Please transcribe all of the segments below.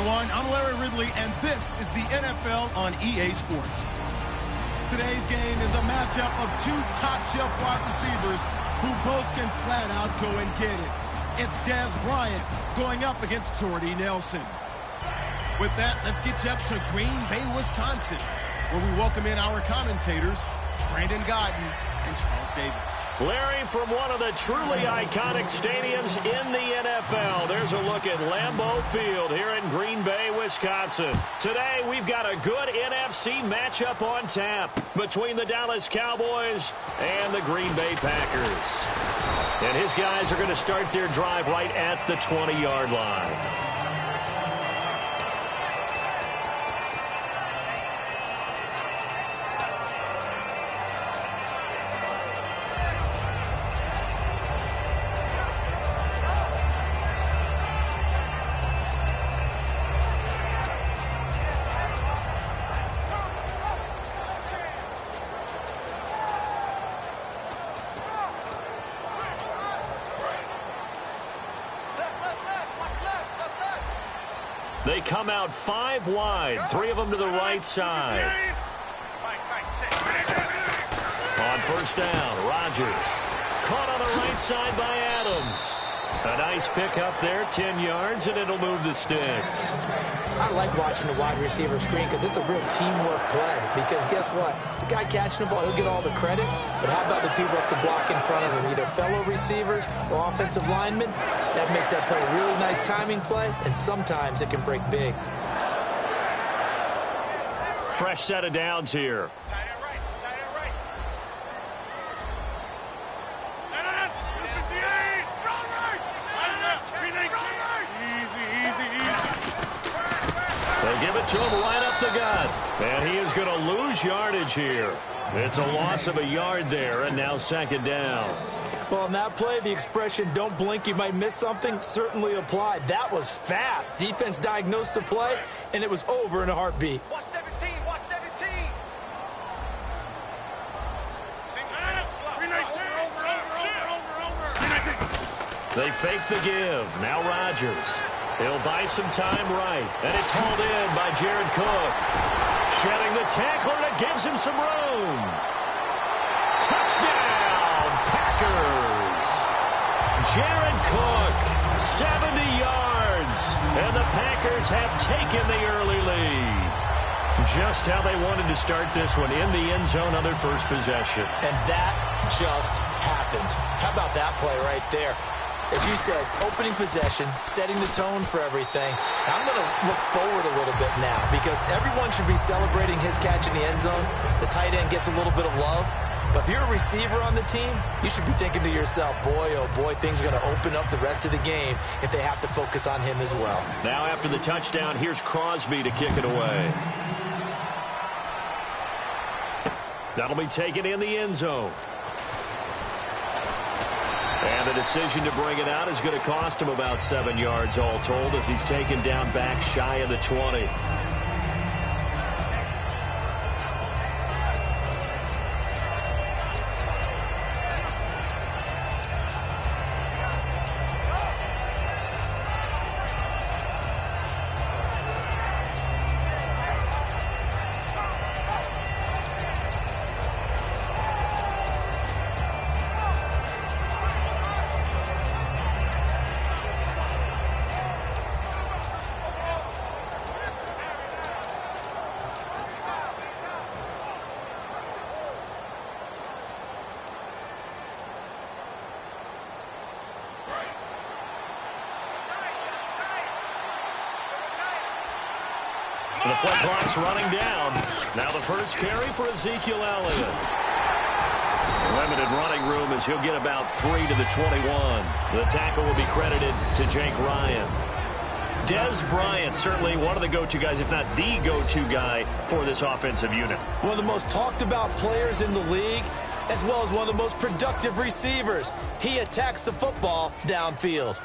everyone. I'm Larry Ridley, and this is the NFL on EA Sports. Today's game is a matchup of two top-shelf wide receivers who both can flat out go and get it. It's Dez Bryant going up against Jordy Nelson. With that, let's get you up to Green Bay, Wisconsin, where we welcome in our commentators, Brandon Godden and Charles Davis. Larry, from one of the truly iconic stadiums in the NFL, there's a look at Lambeau Field here in Green Bay, Wisconsin. Today, we've got a good NFC matchup on tap between the Dallas Cowboys and the Green Bay Packers. And his guys are going to start their drive right at the 20-yard line. They come out 5 wide, 3 of them to the right side. On first down, Rodgers. Caught on the right side by Adams. A nice pick up there, 10 yards, and it'll move the sticks. I like watching the wide receiver screen because it's a real teamwork play. Because guess what? The guy catching the ball, he'll get all the credit. But how about the people up to block in front of him, either fellow receivers or offensive linemen? That makes that play a really nice timing play, and sometimes it can break big. Fresh set of downs here. They give it to him right up the gut. And he is going to lose yardage here. It's a loss of a yard there, and now second down. Well, on that play, the expression, don't blink, you might miss something, certainly applied. That was fast. Defense diagnosed the play, and it was over in a heartbeat. Watch 17, watch 17. They fake the give. Now Rodgers. He'll buy some time right. And it's hauled in by Jared Cook. Shedding the tackler, and it gives him some room. Touchdown, Packers. Jared Cook, 70 yards. And the Packers have taken the early lead. Just how they wanted to start this one, in the end zone on their first possession. And that just happened. How about that play right there? As you said, opening possession, setting the tone for everything. Now I'm going to look forward a little bit now because everyone should be celebrating his catch in the end zone. The tight end gets a little bit of love. But if you're a receiver on the team, you should be thinking to yourself, boy, oh boy, things are going to open up the rest of the game if they have to focus on him as well. Now after the touchdown, here's Crosby to kick it away. That'll be taken in the end zone. And the decision to bring it out is going to cost him about 7 yards all told as he's taken down back shy of the 20. The play clock's running down. Now the first carry for Ezekiel Elliott. Limited running room as he'll get about 3 to the 21. The tackle will be credited to Jake Ryan. Dez Bryant, certainly one of the go-to guys, if not the go-to guy for this offensive unit. One of the most talked about players in the league, as well as one of the most productive receivers. He attacks the football downfield.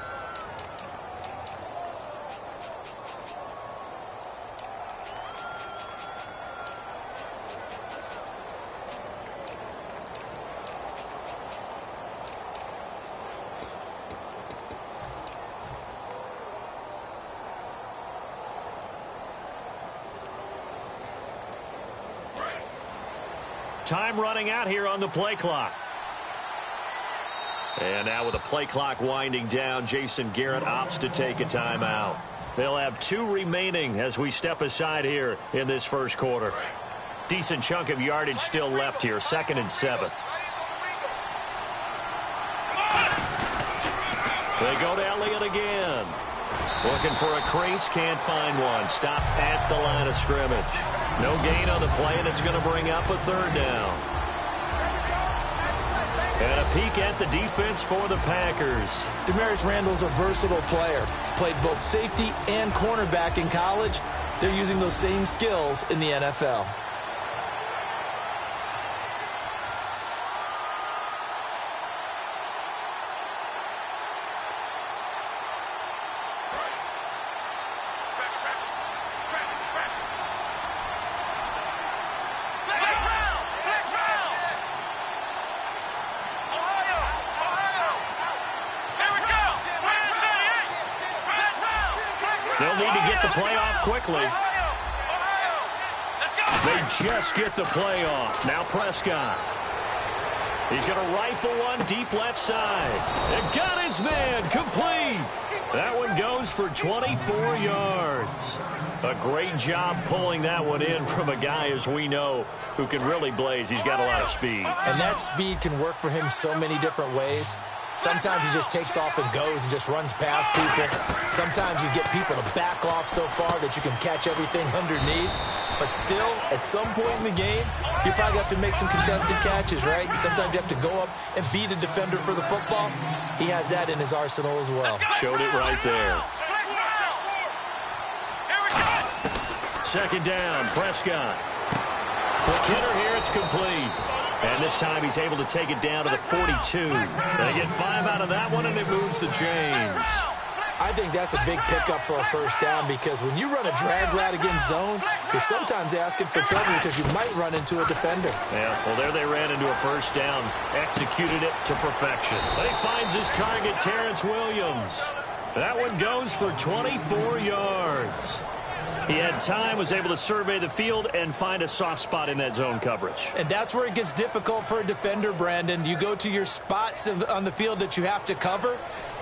time running out here on the play clock. And now with the play clock winding down, Jason Garrett opts to take a timeout. They'll have 2 remaining as we step aside here in this first quarter. Decent chunk of yardage still left here, 2nd and 7. They go to Elliott again. Looking for a crease, can't find one. Stopped at the line of scrimmage. No gain on the play, and it's going to bring up a 3rd down. And a peek at the defense for the Packers. Demarius Randall's a versatile player. Played both safety and cornerback in college. They're using those same skills in the NFL. They'll need to get the play off quickly. They just get the play off. Now Prescott. He's going to rifle one deep left side. And got his man complete. That one goes for 24 yards. A great job pulling that one in from a guy, as we know, who can really blaze. He's got a lot of speed. And that speed can work for him so many different ways. Sometimes he just takes off and goes and just runs past people. Sometimes you get people to back off so far that you can catch everything underneath. But still, at some point in the game, you probably have to make some contested catches, right? Sometimes you have to go up and beat a defender for the football. He has that in his arsenal as well. Showed it right there. 2nd down, Prescott. Quick hitter here, it's complete. And this time he's able to take it down to the 42. They get 5 out of that one, and it moves the chains. I think that's a big pickup for a 1st down, because when you run a drag route against zone, you're sometimes asking for trouble because you might run into a defender. Yeah, well, there they ran into a 1st down, executed it to perfection. But he finds his target, Terrence Williams. That one goes for 24 yards. He had time, was able to survey the field and find a soft spot in that zone coverage. And that's where it gets difficult for a defender, Brandon. You go to your spots on the field that you have to cover,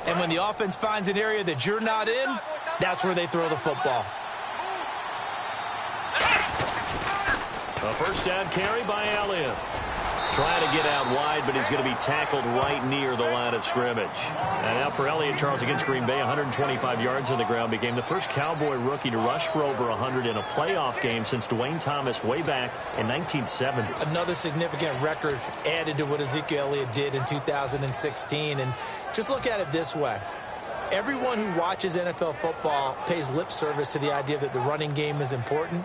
and when the offense finds an area that you're not in, that's where they throw the football. A 1st down carry by Elliott. Trying to get out wide, but he's going to be tackled right near the line of scrimmage. And now for Elliott, Charles, against Green Bay, 125 yards on the ground. Became the first Cowboy rookie to rush for over 100 in a playoff game since Dwayne Thomas way back in 1970. Another significant record added to what Ezekiel Elliott did in 2016. And just look at it this way. Everyone who watches NFL football pays lip service to the idea that the running game is important.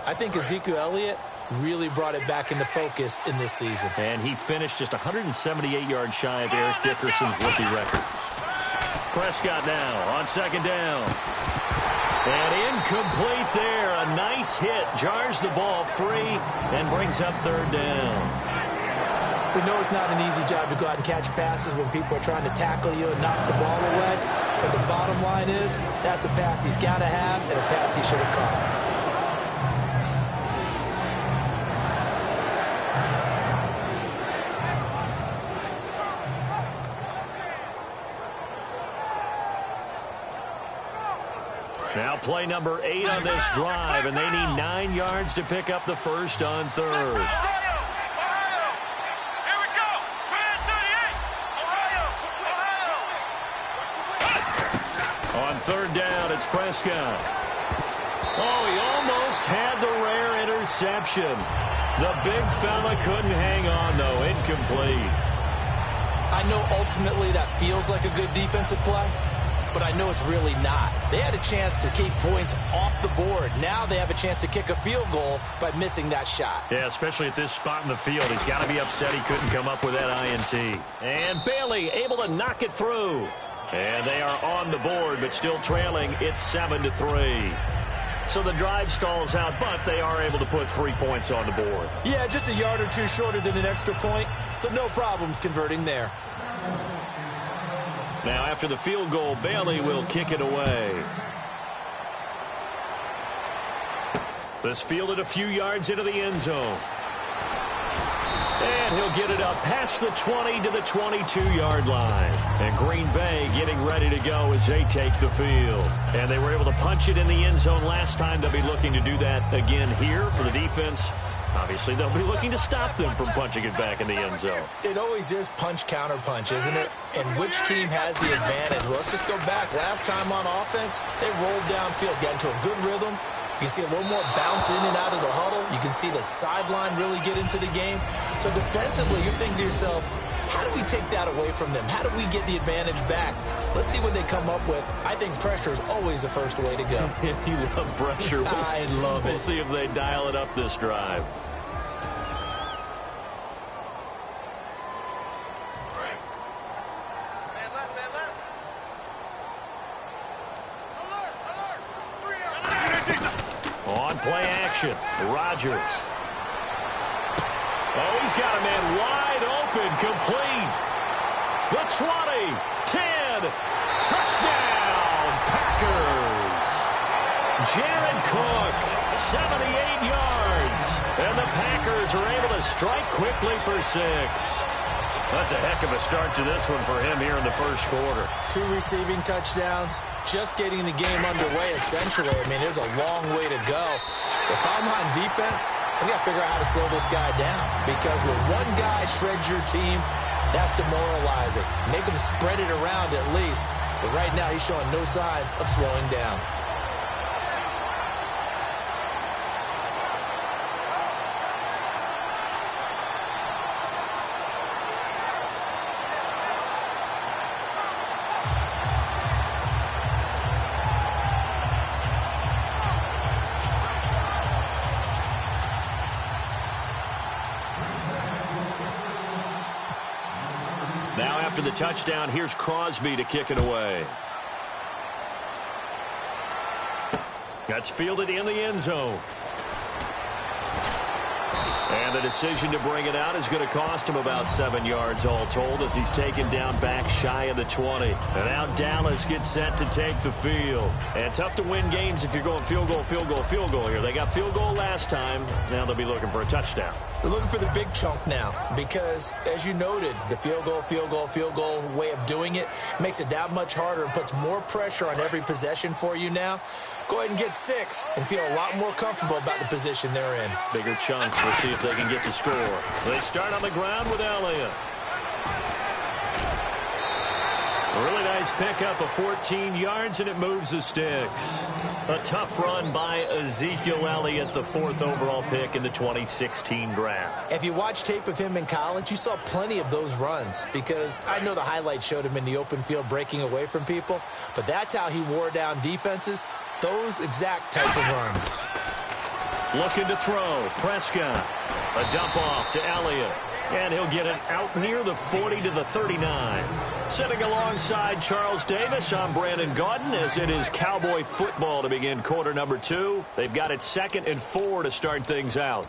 I think Ezekiel Elliott really brought it back into focus in this season. And he finished just 178 yards shy of Eric Dickerson's rookie record. Prescott now on 2nd down. And incomplete there. A nice hit. Jars the ball free and brings up 3rd down. We know it's not an easy job to go out and catch passes when people are trying to tackle you and knock the ball away. But the bottom line is that's a pass he's got to have and a pass he should have caught. Now play number 8 on this drive, and they need 9 yards to pick up the 1st on 3rd. On 3rd down, it's Prescott. Oh, he almost had the rare interception. The big fella couldn't hang on, though. Incomplete. I know ultimately that feels like a good defensive play, but I know it's really not. They had a chance to keep points off the board. Now they have a chance to kick a field goal by missing that shot. Yeah, especially at this spot in the field. He's got to be upset he couldn't come up with that INT. And Bailey able to knock it through. And they are on the board, but still trailing. It's 7-3. So the drive stalls out, but they are able to put 3 points on the board. Yeah, just a yard or two shorter than an extra point, so no problems converting there. Now, after the field goal, Bailey will kick it away. This fielded a few yards into the end zone. And he'll get it up past the 20 to the 22-yard line. And Green Bay getting ready to go as they take the field. And they were able to punch it in the end zone last time. They'll be looking to do that again here for the defense. Obviously, they'll be looking to stop them from punching it back in the end zone. It always is punch-counter-punch, isn't it? And which team has the advantage? Well, let's just go back. Last time on offense, they rolled downfield, got into a good rhythm. You can see a little more bounce in and out of the huddle. You can see the sideline really get into the game. So defensively, you're thinking to yourself, how do we take that away from them? How do we get the advantage back? Let's see what they come up with. I think pressure is always the first way to go. You love pressure. I love it. We'll see if they dial it up this drive. On play action, Rodgers. Oh, he's got a man wide open, complete. The 20, 10, touchdown, Packers. Jared Cook, 78 yards. And the Packers are able to strike quickly for 6. That's a heck of a start to this one for him here in the first quarter. 2 receiving touchdowns, just getting the game underway, essentially. I mean, there's a long way to go. If I'm on defense, I got to figure out how to slow this guy down. Because when one guy shreds your team, that's demoralizing. Make him spread it around at least. But right now, he's showing no signs of slowing down. Now after the touchdown, here's Crosby to kick it away. That's fielded in the end zone. And the decision to bring it out is going to cost him about 7 yards all told as he's taken down back shy of the 20. And now Dallas gets set to take the field. And tough to win games if you're going field goal, field goal, field goal here. They got field goal last time. Now they'll be looking for a touchdown. They're looking for the big chunk now because, as you noted, the field goal, field goal, field goal way of doing it makes it that much harder and puts more pressure on every possession for you now. Go ahead and get 6 and feel a lot more comfortable about the position they're in. Bigger chunks. We'll see if they can get the score. They start on the ground with Elliott. A really nice pickup of 14 yards, and it moves the sticks. A tough run by Ezekiel Elliott, the 4th overall pick in the 2016 draft. If you watch tape of him in college, you saw plenty of those runs because I know the highlights showed him in the open field breaking away from people, but that's how he wore down defenses, those exact type of runs. Looking to throw. Prescott. A dump off to Elliott. And he'll get it out near the 40 to the 39. Sitting alongside Charles Davis, I'm Brandon Gaudin as it is Cowboy football to begin quarter number 2. They've got it 2nd and 4 to start things out.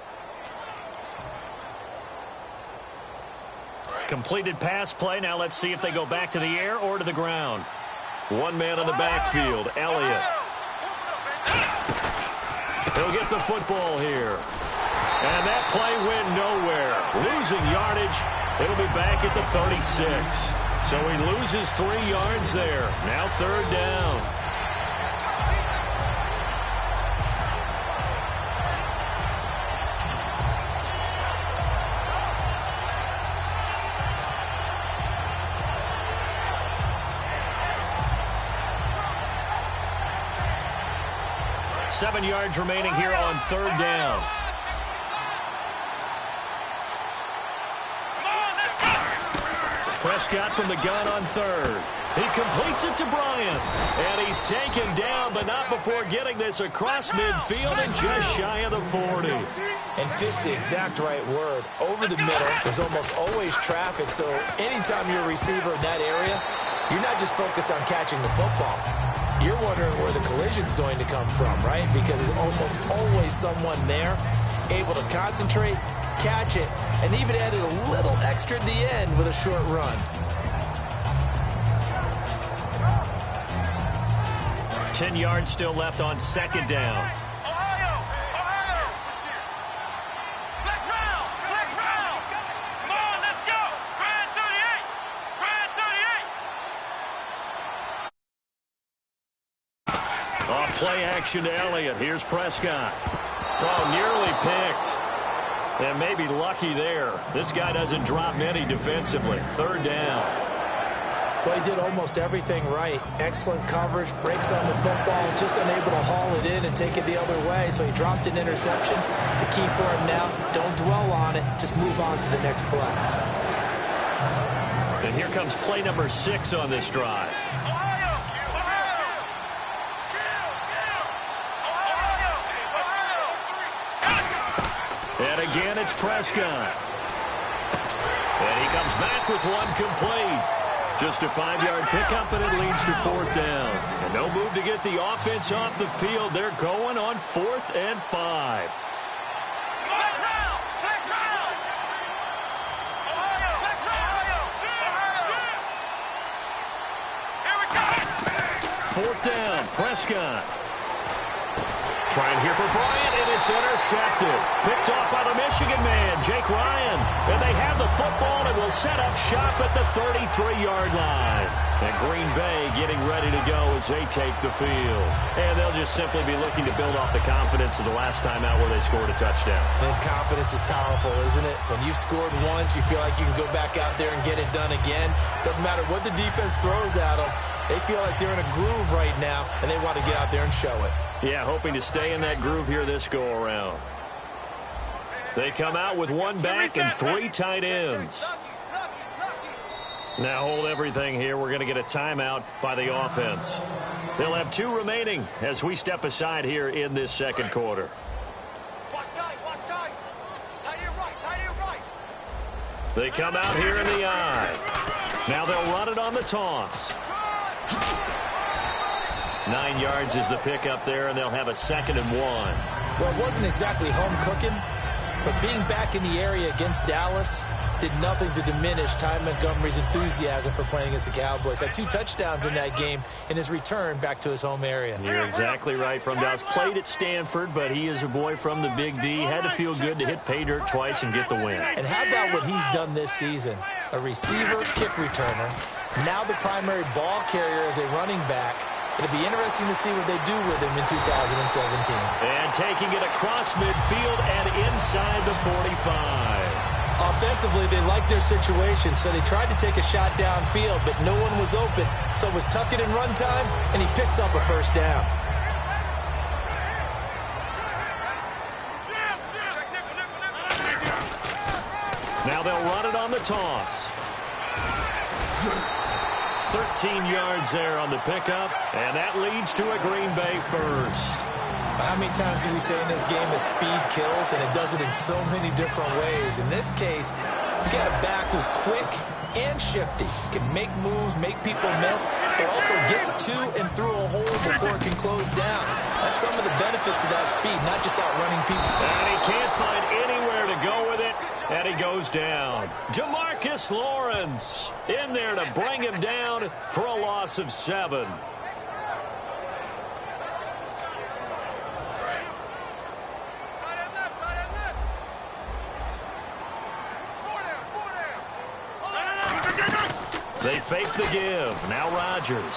Completed pass play. Now let's see if they go back to the air or to the ground. One man on the backfield, Elliott. He'll get the football here. And that play went nowhere. Losing yardage. It'll be back at the 36. So he loses 3 yards there. Now 3rd down. Seven yards remaining here on 3rd down. Prescott from the gun on 3rd. He completes it to Bryant. And he's taken down, but not before getting this across midfield and just shy of the 40. And fits the exact right word. Over the middle, there's almost always traffic, so anytime you're a receiver in that area, you're not just focused on catching the football. You're wondering where the collision's going to come from, right? Because there's almost always someone there able to concentrate, catch it, and even added a little extra at the end with a short run. Ten yards still left on 2nd down. play action to Elliott. Here's Prescott. Oh, nearly picked. And maybe lucky there. This guy doesn't drop many defensively. Third down. Well, he did almost everything right. Excellent coverage, breaks on the football, just unable to haul it in and take it the other way. So he dropped an interception. The key for him now, don't dwell on it. Just move on to the next play. And here comes play number 6 on this drive. And again, it's Prescott. And he comes back with one complete. Just a 5-yard pickup, and it leads to fourth down. And no move to get the offense off the field. They're going on 4th and 5. Fourth down, Prescott. Trying here for Bryant, and it's intercepted. Picked off by the Michigan man, Jake Ryan. And they have the football and will set up shop at the 33-yard line. And Green Bay getting ready to go as they take the field. And they'll just simply be looking to build off the confidence of the last time out where they scored a touchdown. And confidence is powerful, isn't it? When you've scored once, you feel like you can go back out there and get it done again. Doesn't matter what the defense throws at them. They feel like they're in a groove right now, and they want to get out there and show it. Yeah, hoping to stay in that groove here this go-around. They come out with one back and 3 tight ends. Now hold everything here. We're going to get a timeout by the offense. They'll have 2 remaining as we step aside here in this second quarter. Watch tight, watch tight. Tight end right, tight end right. They come out here in the eye. Now they'll run it on the toss. 9 yards is the pickup there, and they'll have a 2nd and 1. Well, it wasn't exactly home cooking, but being back in the area against Dallas did nothing to diminish Ty Montgomery's enthusiasm for playing against the Cowboys. Had 2 touchdowns in that game in his return back to his home area. You're exactly right from Dallas. Played at Stanford, but he is a boy from the Big D. Had to feel good to hit pay dirt twice and get the win. And how about what he's done this season? A receiver, kick returner, now the primary ball carrier as a running back. It'll be interesting to see what they do with him in 2017. And taking it across midfield and inside the 45. Offensively, they liked their situation, so they tried to take a shot downfield, but no one was open. So it was tuck it in run time, and he picks up a first down. Now they'll run it on the toss. 13 yards there on the pickup, and that leads to a Green Bay first. How many times do we say in this game that speed kills, and it does it in so many different ways? In this case, you got a back who's quick and shifty, can make moves, make people miss, but also gets to and through a hole before it can close down. That's some of the benefits of that speed, not just outrunning people. And he can't find anywhere to go with it, and he goes down. Jamarcus Lawrence in there to bring him down for a loss of 7. They fake the give. Now Rodgers.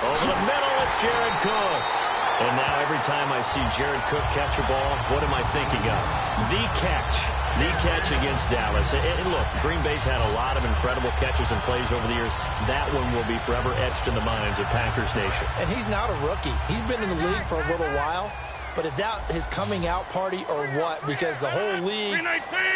Over the middle, it's Jared Cook. And now every time I see Jared Cook catch a ball, what am I thinking of? The catch. The catch against Dallas. And look, Green Bay's had a lot of incredible catches and plays over the years. That one will be forever etched in the minds of Packers Nation. And he's not a rookie. He's been in the league for a little while. But is that his coming out party or what? Because the whole league,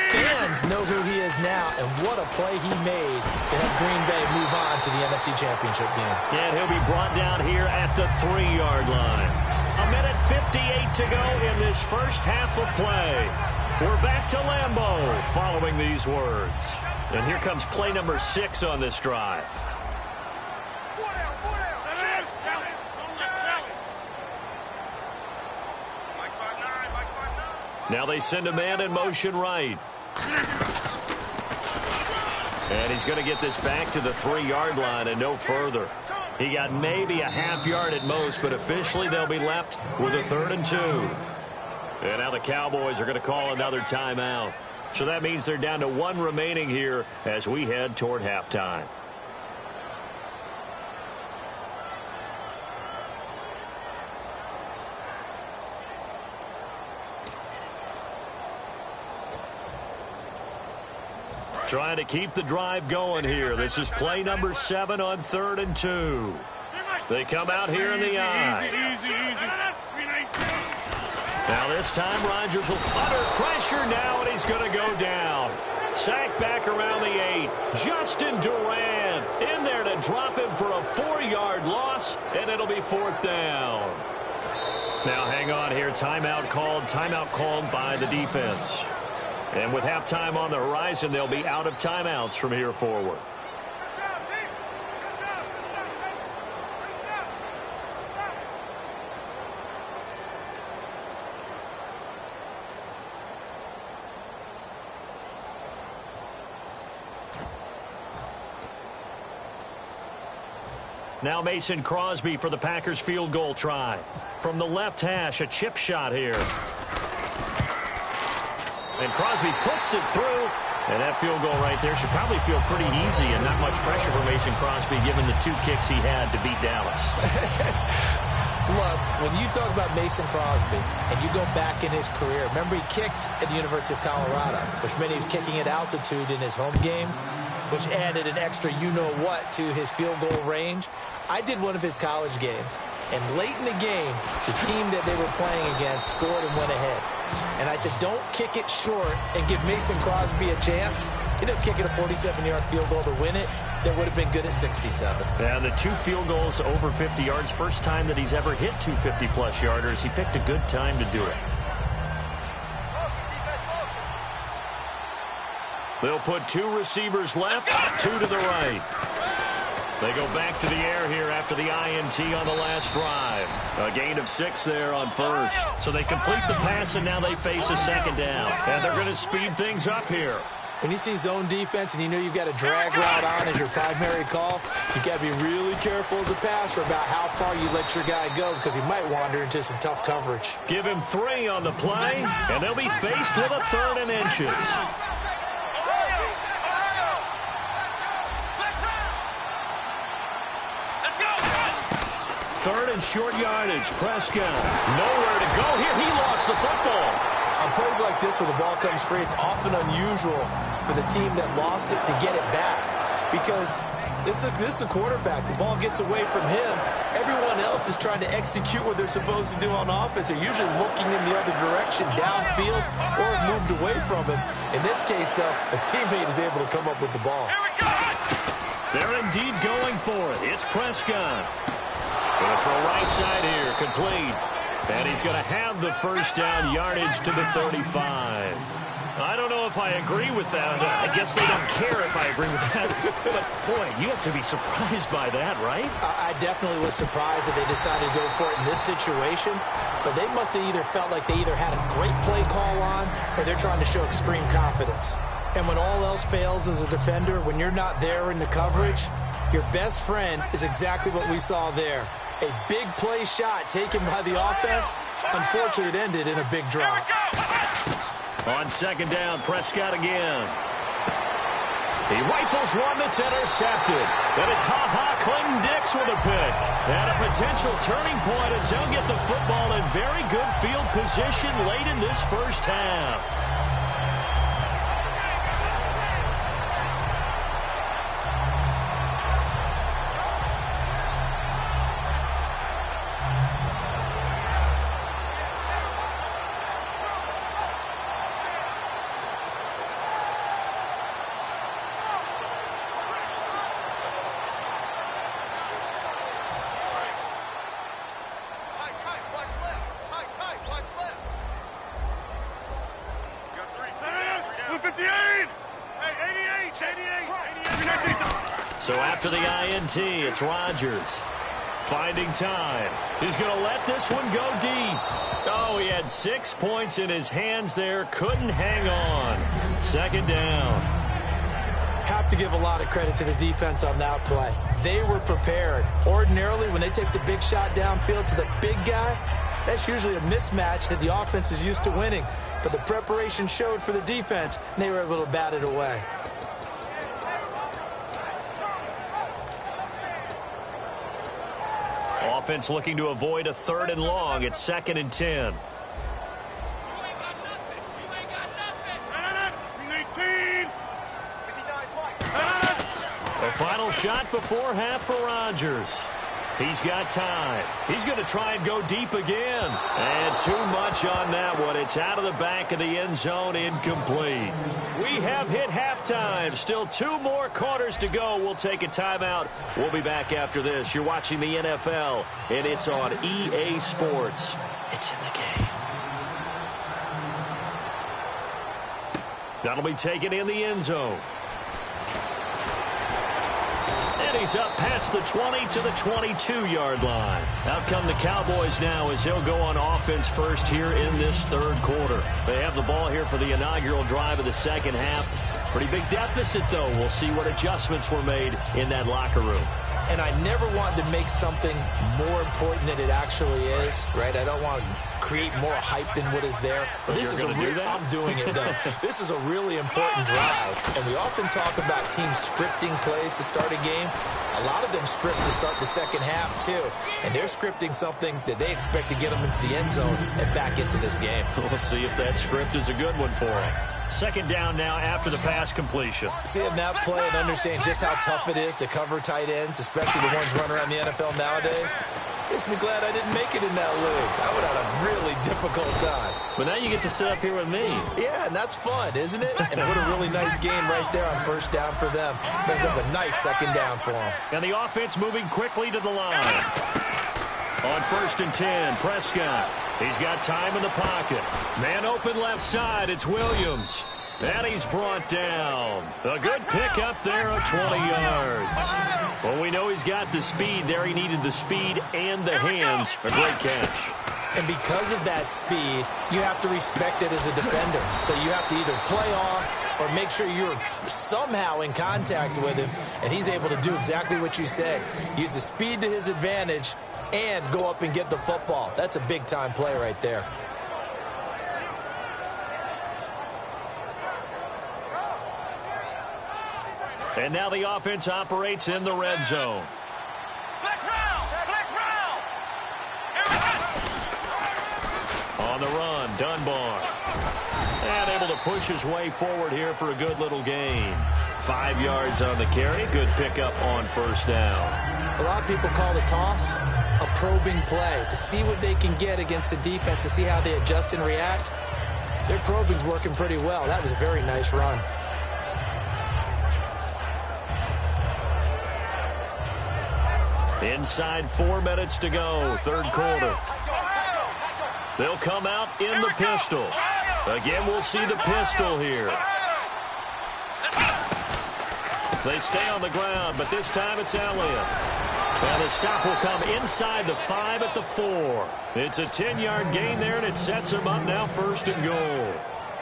fans know who he is now, and what a play he made to have Green Bay move on to the NFC Championship game. Yeah, and he'll be brought down here at the 3-yard line. 1:58 to go in this first half of play. We're back to Lambeau following these words. And here comes play number 6 on this drive. Now they send a man in motion right. And he's going to get this back to the 3-yard line and no further. He got maybe a half yard at most, but officially they'll be left with a 3rd and 2. And now the Cowboys are going to call another timeout. So that means they're down to 1 remaining here as we head toward halftime. Trying to keep the drive going here. This is play number 7 on 3rd and 2. They come out here in the I. Now this time Rodgers will under pressure now, and he's going to go down. Sacked back around the 8. Justin Duran in there to drop him for a 4-yard loss, and it'll be 4th down. Now hang on here. Timeout called by the defense. And with halftime on the horizon, they'll be out of timeouts from here forward. Now Mason Crosby for the Packers field goal try. From the left hash, a chip shot here. And Crosby puts it through. And that field goal right there should probably feel pretty easy and not much pressure for Mason Crosby given the 2 kicks he had to beat Dallas. Look, when you talk about Mason Crosby and you go back in his career, remember he kicked at the University of Colorado, which meant he was kicking at altitude in his home games, which added an extra you-know-what to his field goal range. I did one of his college games, and late in the game, the team that they were playing against scored and went ahead. And I said, don't kick it short and give Mason Crosby a chance. He ended up kicking a 47-yard field goal to win it. That would have been good at 67. And the 2 field goals over 50 yards, first time that he's ever hit 2 50-plus yarders. He picked a good time to do it. They'll put 2 receivers left, 2 to the right. They go back to the air here after the INT on the last drive. A gain of 6 there on first. So they complete the pass, and now they face a 2nd down. And they're going to speed things up here. When you see zone defense and you know you've got a drag route on as your primary call, you've got to be really careful as a passer about how far you let your guy go because he might wander into some tough coverage. Give him 3 on the play, and they'll be faced with a 3rd and inches. 3rd and short yardage. Prescott nowhere to go here. He lost the football. On plays like this where the ball comes free, it's often unusual for the team that lost it to get it back because this is the quarterback. The ball gets away from him. Everyone else is trying to execute what they're supposed to do on offense. They're usually looking in the other direction, downfield, or moved away from him. In this case, though, a teammate is able to come up with the ball. They're indeed going for it. It's Prescott. Going to throw right side here, complete. And he's going to have the 1st down, yardage to the 35. I don't know if I agree with that. I guess they don't care if I agree with that. But, boy, you have to be surprised by that, right? I definitely was surprised that they decided to go for it in this situation. But they must have either felt like they either had a great play call on or they're trying to show extreme confidence. And when all else fails as a defender, when you're not there in the coverage, your best friend is exactly what we saw there. A big play shot taken by the offense. Unfortunately, it ended in a big drop. On 2nd down, Prescott again. He rifles one that's intercepted. Then it's Clinton Dix with a pick. And a potential turning point as they'll get the football in very good field position late in this 1st half. So after the INT, it's Rodgers. Finding time. He's going to let this one go deep. Oh, he had 6 points in his hands there. Couldn't hang on. 2nd down. Have to give a lot of credit to the defense on that play. They were prepared. Ordinarily, when they take the big shot downfield to the big guy, that's usually a mismatch that the offense is used to winning. But the preparation showed for the defense, and they were able to bat it away. Offense looking to avoid a 3rd and long. It's 2nd and 10. Final shot before half for Rodgers. He's got time. He's going to try and go deep again. And too much on that one. It's out of the back of the end zone, incomplete. We have hit halftime. Still 2 more quarters to go. We'll take a timeout. We'll be back after this. You're watching the NFL, and it's on EA Sports. It's in the game. That'll be taken in the end zone. And he's up past the 20 to the 22-yard line. Out come the Cowboys now as they'll go on offense first here in this third quarter. They have the ball here for the inaugural drive of the second half. Pretty big deficit, though. We'll see what adjustments were made in that locker room. And I never wanted to make something more important than it actually is, right? I don't want to create more hype than what is there. But this is I'm doing it, though. This is a really important drive. And we often talk about teams scripting plays to start a game. A lot of them script to start the second half, too. And they're scripting something that they expect to get them into the end zone and back into this game. We'll see if that script is a good one for them. Second down now after the pass completion. Seeing that play and understanding just how tough it is to cover tight ends, especially the ones running around the NFL nowadays, makes me glad I didn't make it in that league. I would have had a really difficult time. But now you get to sit up here with me. Yeah, and that's fun, isn't it? And what a really nice game right there on first down for them. Brings up a nice second down for them. And the offense moving quickly to the line. On 1st and 10, Prescott. He's got time in the pocket. Man open left side, it's Williams. And he's brought down. A good pick up there of 20 yards. Well, we know he's got the speed there. He needed the speed and the hands. A great catch. And because of that speed, you have to respect it as a defender. So you have to either play off or make sure you're somehow in contact with him. And he's able to do exactly what you said. Use the speed to his advantage and go up and get the football. That's a big-time play right there. And now the offense operates in the red zone. On the run, Dunbar. And able to push his way forward here for a good little gain. 5 yards on the carry. Good pickup on first down. A lot of people call the toss a probing play to see what they can get against the defense, to see how they adjust and react. Their probing's working pretty well. That was a very nice run. Inside 4 minutes to go, third quarter. They'll come out in the pistol. Again, we'll see the pistol here. They stay on the ground, but this time it's Elliott. And the stop will come inside the 5 at the 4. It's a 10-yard gain there, and it sets them up now 1st and goal.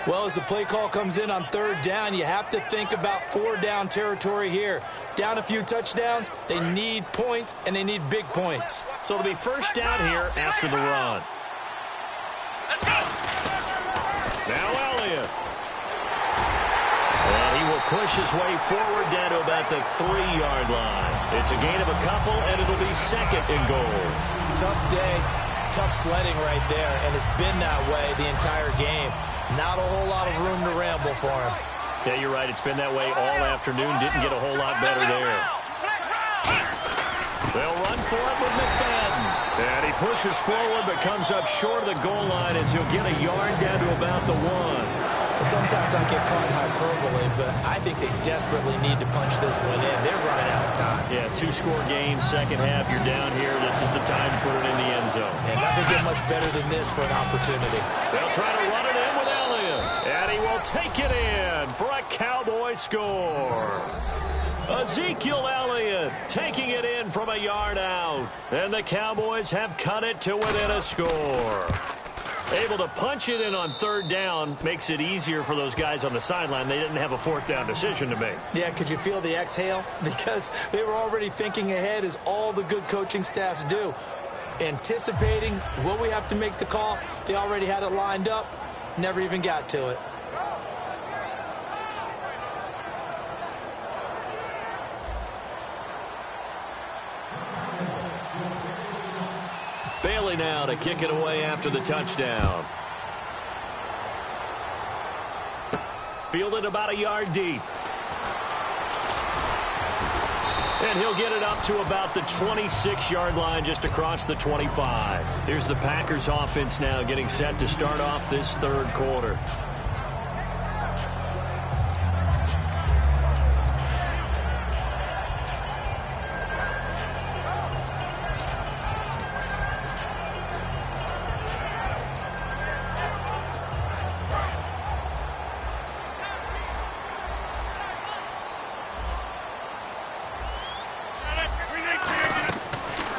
Well, as the play call comes in on 3rd down, you have to think about 4-down territory here. Down a few touchdowns, they need points, and they need big points. So it'll be 1st down here after the run. Now Elliott. And he will push his way forward down to about the 3-yard line. It's a gain of a couple, and it'll be 2nd and goal. Tough day, tough sledding right there, and it's been that way the entire game. Not a whole lot of room to ramble for him. Yeah, you're right. It's been that way all afternoon. Didn't get a whole lot better there. They'll run for it with McFadden. And he pushes forward but comes up short of the goal line as he'll get a yard down to about the 1. Sometimes I get caught in hyperbole, but I think they desperately need to punch this one in. They're running out of time. Yeah, 2-score game, second half. You're down here. This is the time to put it in the end zone. And nothing get much better than this for an opportunity. They'll try to run it in with Elliott. And he will take it in for a Cowboy score. Ezekiel Elliott taking it in from a yard out. And the Cowboys have cut it to within a score. Able to punch it in on 3rd down makes it easier for those guys on the sideline. They didn't have a 4th down decision to make. Yeah, could you feel the exhale? Because they were already thinking ahead, as all the good coaching staffs do. Anticipating what we have to make the call. They already had it lined up. Never even got to it. Bailey now to kick it away after the touchdown. Fielded about a yard deep. And he'll get it up to about the 26-yard line, just across the 25. Here's the Packers offense now getting set to start off this third quarter.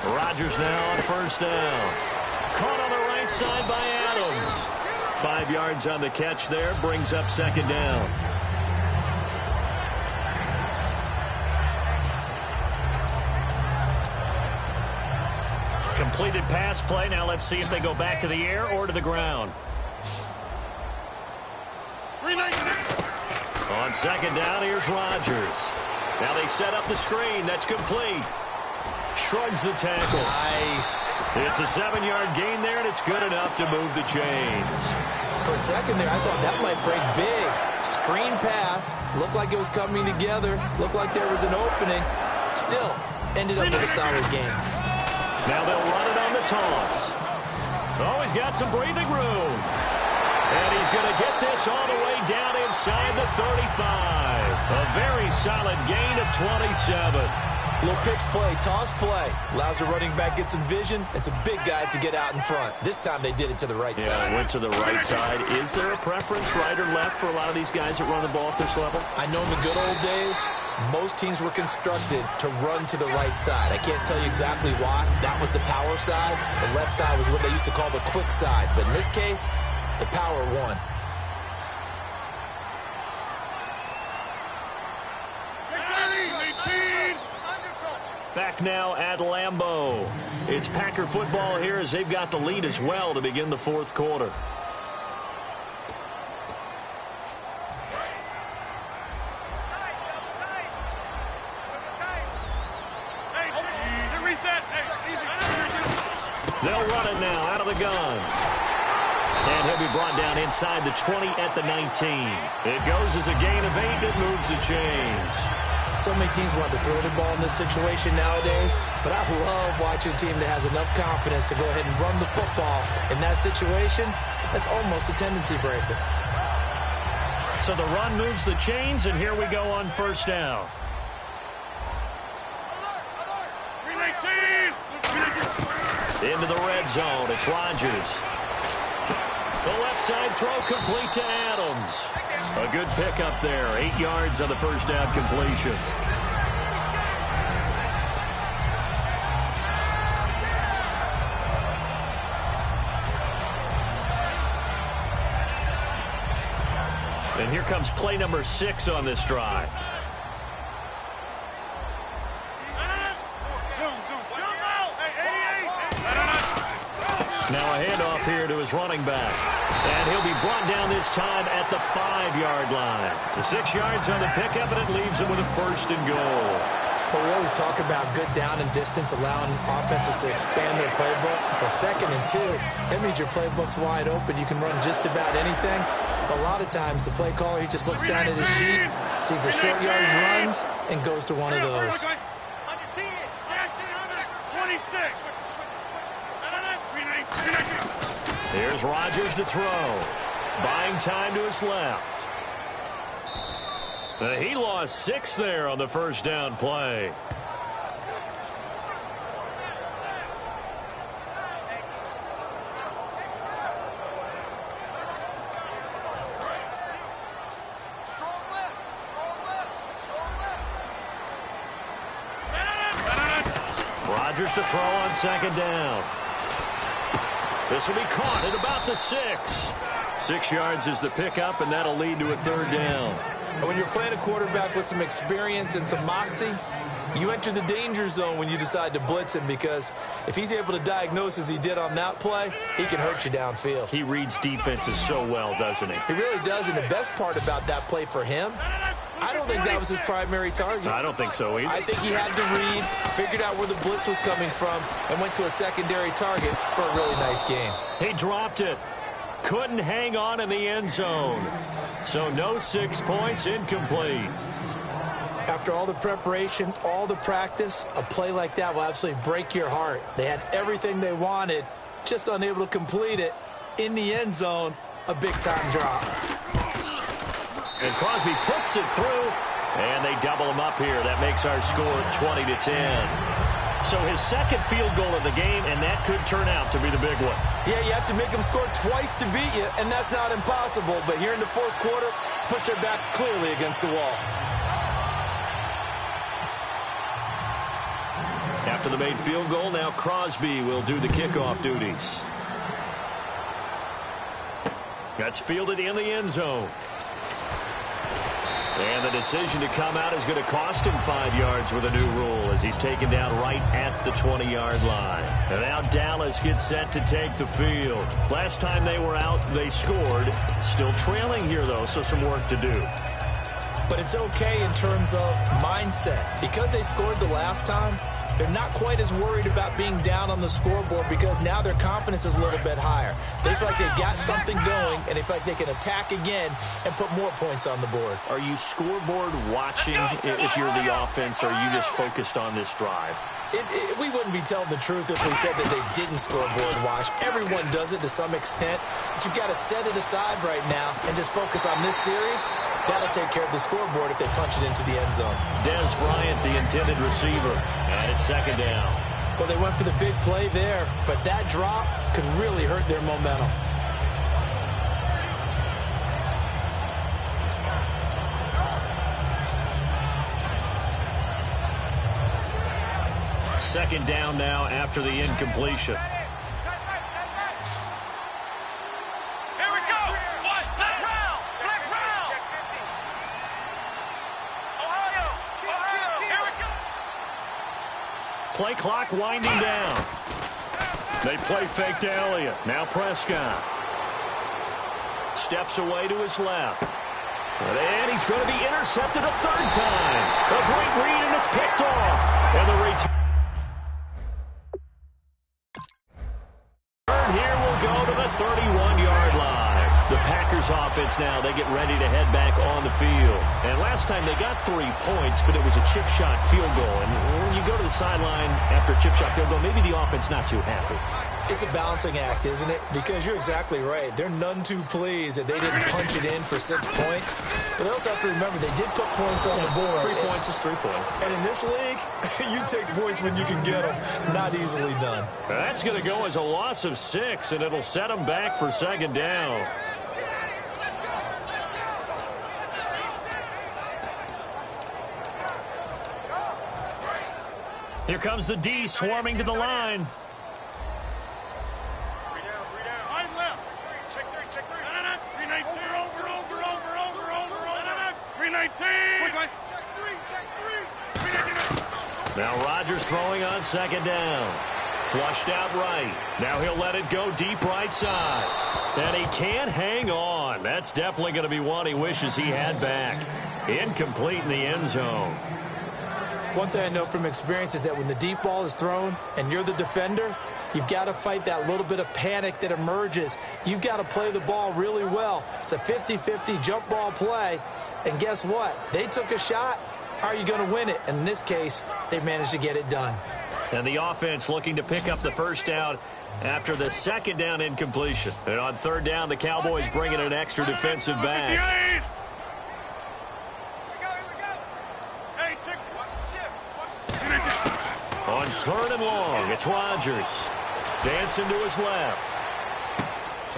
Rodgers now on first down. Caught on the right side by Adams. 5 yards on the catch there, brings up second down. Completed pass play. Now let's see if they go back to the air or to the ground. On second down, here's Rodgers. Now they set up the screen. That's complete. Shrugs the tackle. Nice. It's a 7-yard gain there, and it's good enough to move the chains. For a second there, I thought that might break big. Screen pass. Looked like it was coming together. Looked like there was an opening. Still, ended up with a solid game. Now they'll run it on the toss. Oh, he's got some breathing room. And he's going to get this all the way down inside the 35. A very solid gain of 27. Little pitch play, toss play. Allows the running back get some vision and some big guys to get out in front. This time they did it to the right side. Yeah, went to the right side. Is there a preference, right or left, for a lot of these guys that run the ball at this level? I know in the good old days, most teams were constructed to run to the right side. I can't tell you exactly why. That was the power side. The left side was what they used to call the quick side. But in this case, the power won. Back now at Lambeau. It's Packer football here as they've got the lead as well to begin the fourth quarter. They'll run it now out of the gun. And he'll be brought down inside the 20 at the 19. It goes as a gain of 8. It moves the chains. So many teams want to throw the ball in this situation nowadays, but I love watching a team that has enough confidence to go ahead and run the football. In that situation, that's almost a tendency breaker. So the run moves the chains, and here we go on first down. Into the red zone. It's Rodgers. The left side throw complete to Adams. A good pickup there. 8 yards on the first down completion. And here comes play number 6 on this drive. Now a handoff here to his running back. And he'll be brought down this time at the 5-yard line. The 6 yards on the pickup, and it leaves him with a first and goal. Well, we always talk about good down and distance, allowing offenses to expand their playbook. But 2nd and 2, that means your playbook's wide open. You can run just about anything. But a lot of times, the play caller, he just looks down at his sheet, sees the short yardage runs, and goes to one of those. Here's Rodgers to throw. Buying time to his left. He lost 6 there on the first down play. Rodgers to throw on second down. This will be caught at about the 6. 6 yards is the pickup, and that'll lead to a third down. When you're playing a quarterback with some experience and some moxie, you enter the danger zone when you decide to blitz him, because if he's able to diagnose as he did on that play, he can hurt you downfield. He reads defenses so well, doesn't he? He really does, and the best part about that play for him, I don't think that was his primary target. I don't think so either. I think he had to read, figured out where the blitz was coming from, and went to a secondary target for a really nice game. He dropped it. Couldn't hang on in the end zone. So no 6 points, incomplete. After all the preparation, all the practice, a play like that will absolutely break your heart. They had everything they wanted, just unable to complete it. In the end zone, a big-time drop. And Crosby puts it through, and they double him up here. That makes our score 20-10. So his second field goal of the game, and that could turn out to be the big one. Yeah, you have to make them score twice to beat you, and that's not impossible. But here in the fourth quarter, push their backs clearly against the wall. After the made field goal, now Crosby will do the kickoff duties. That's fielded in the end zone. And the decision to come out is going to cost him 5 yards with a new rule as he's taken down right at the 20-yard line. And now Dallas gets set to take the field. Last time they were out, they scored. Still trailing here, though, so some work to do. But it's okay in terms of mindset. Because they scored the last time, they're not quite as worried about being down on the scoreboard because now their confidence is a little bit higher. They feel like they've got something going, and they feel like they can attack again and put more points on the board. Are you scoreboard watching if you're the offense, or are you just focused on this drive? We wouldn't be telling the truth if we said that they didn't scoreboard watch. Everyone does it to some extent, but you've got to set it aside right now and just focus on this series. That'll take care of the scoreboard if they punch it into the end zone. Dez Bryant, the intended receiver, and it's second down. Well, they went for the big play there, but that drop could really hurt their momentum. Second down now after the incompletion. Here we go. What? Flex round. Flex round. Ohio. Here we go. Play clock winding down. They play fake to Elliott. Now Prescott. Steps away to his left. And he's going to be intercepted a third time. A great read, and it's picked off. And the return here will go to the 31-yard line. The Packers offense now, they get ready to head back on the field. And last time they got 3 points, but it was a chip shot field goal. And when you go to the sideline after a chip shot field goal, maybe the offense not too happy. It's a balancing act, isn't it? Because you're exactly right. They're none too pleased that they didn't punch it in for 6 points. But they also have to remember they did put points on the board. 3 points is 3 points. And in this league, you take points when you can get them. Not easily done. That's going to go as a loss of 6, and it'll set them back for second down. Here comes the D swarming to the line. Now Rodgers throwing on second down. Flushed out right. Now he'll let it go deep right side. And he can't hang on. That's definitely going to be one he wishes he had back. Incomplete in the end zone. One thing I know from experience is that when the deep ball is thrown and you're the defender, you've got to fight that little bit of panic that emerges. You've got to play the ball really well. It's a 50-50 jump ball play. And guess what? They took a shot. How are you going to win it? And in this case, they managed to get it done. And the offense looking to pick up the first down after the second down incompletion. And on third down, the Cowboys bringing an extra defensive back. On third and long, it's Rodgers. Dancing to his left.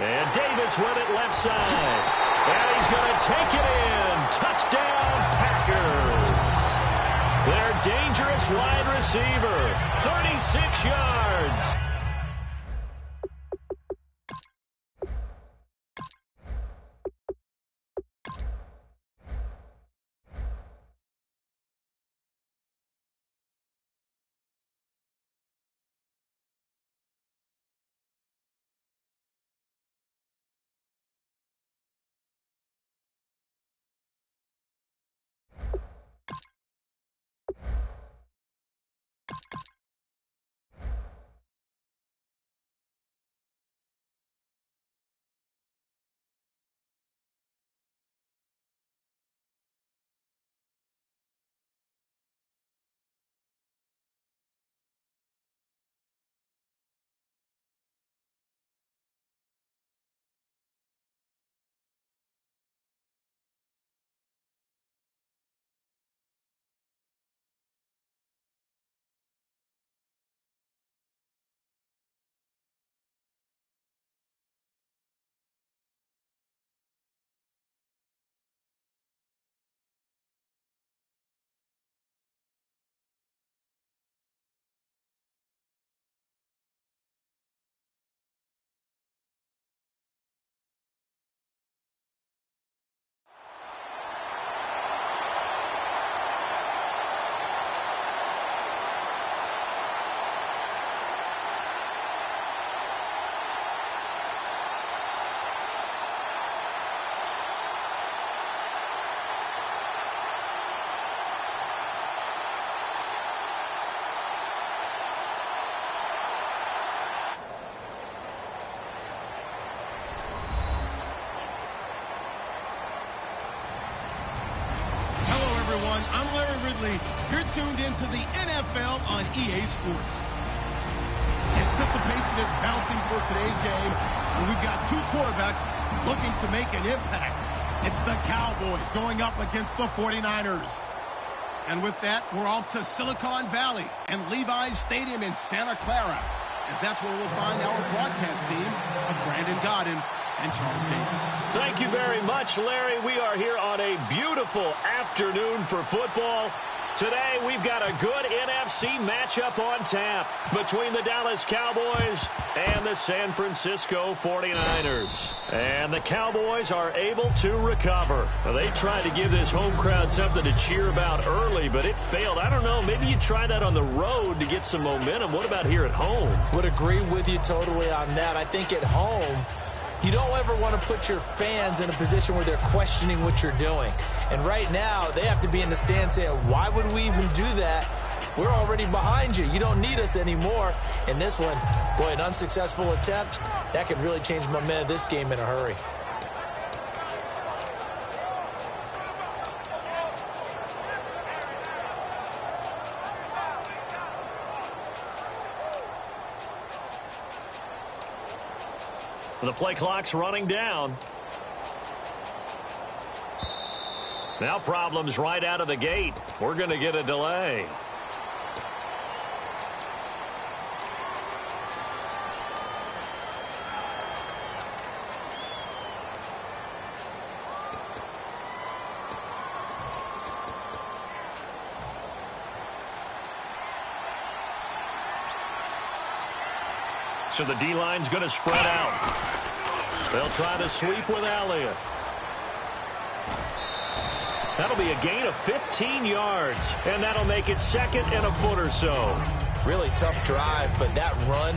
And Davis with it left side. And he's going to take it in. Touchdown, Packers. Their dangerous wide receiver, 36 yards. everyone. I'm Larry Ridley. You're tuned into the NFL on EA Sports. Anticipation is mounting for today's game, and we've got two quarterbacks looking to make an impact. It's the Cowboys going up against the 49ers. And with that, we're off to Silicon Valley and Levi's Stadium in Santa Clara, as that's where we'll find our broadcast team of Brandon Godden and Charles Davis. Thank you very much, Larry. We are here on a beautiful afternoon for football. Today, we've got a good NFC matchup on tap between the Dallas Cowboys and the San Francisco 49ers. And the Cowboys are able to recover. Now, they tried to give this home crowd something to cheer about early, but it failed. I don't know, maybe you try that on the road to get some momentum. What about here at home? Would agree with you totally on that. I think at home, you don't ever want to put your fans in a position where they're questioning what you're doing. And right now, they have to be in the stand saying, why would we even do that? We're already behind you. You don't need us anymore. And this one, boy, an unsuccessful attempt, that could really change the momentum of this game in a hurry. The play clock's running down. Now problems right out of the gate. We're going to get a delay. So the D-line's going to spread out. They'll try to sweep with Elliott. That'll be a gain of 15 yards, and that'll make it second and a foot or so. Really tough drive, but that run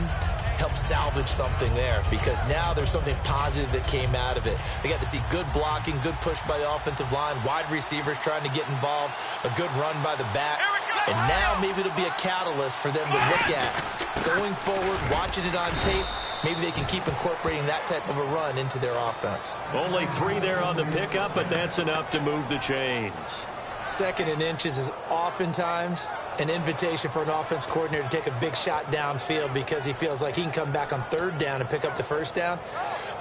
helped salvage something there because now there's something positive that came out of it. They got to see good blocking, good push by the offensive line, wide receivers trying to get involved, a good run by the back. And now maybe it'll be a catalyst for them to look at going forward, watching it on tape. Maybe they can keep incorporating that type of a run into their offense. Only 3 there on the pickup, but that's enough to move the chains. Second and inches is oftentimes an invitation for an offense coordinator to take a big shot downfield because he feels like he can come back on third down and pick up the first down.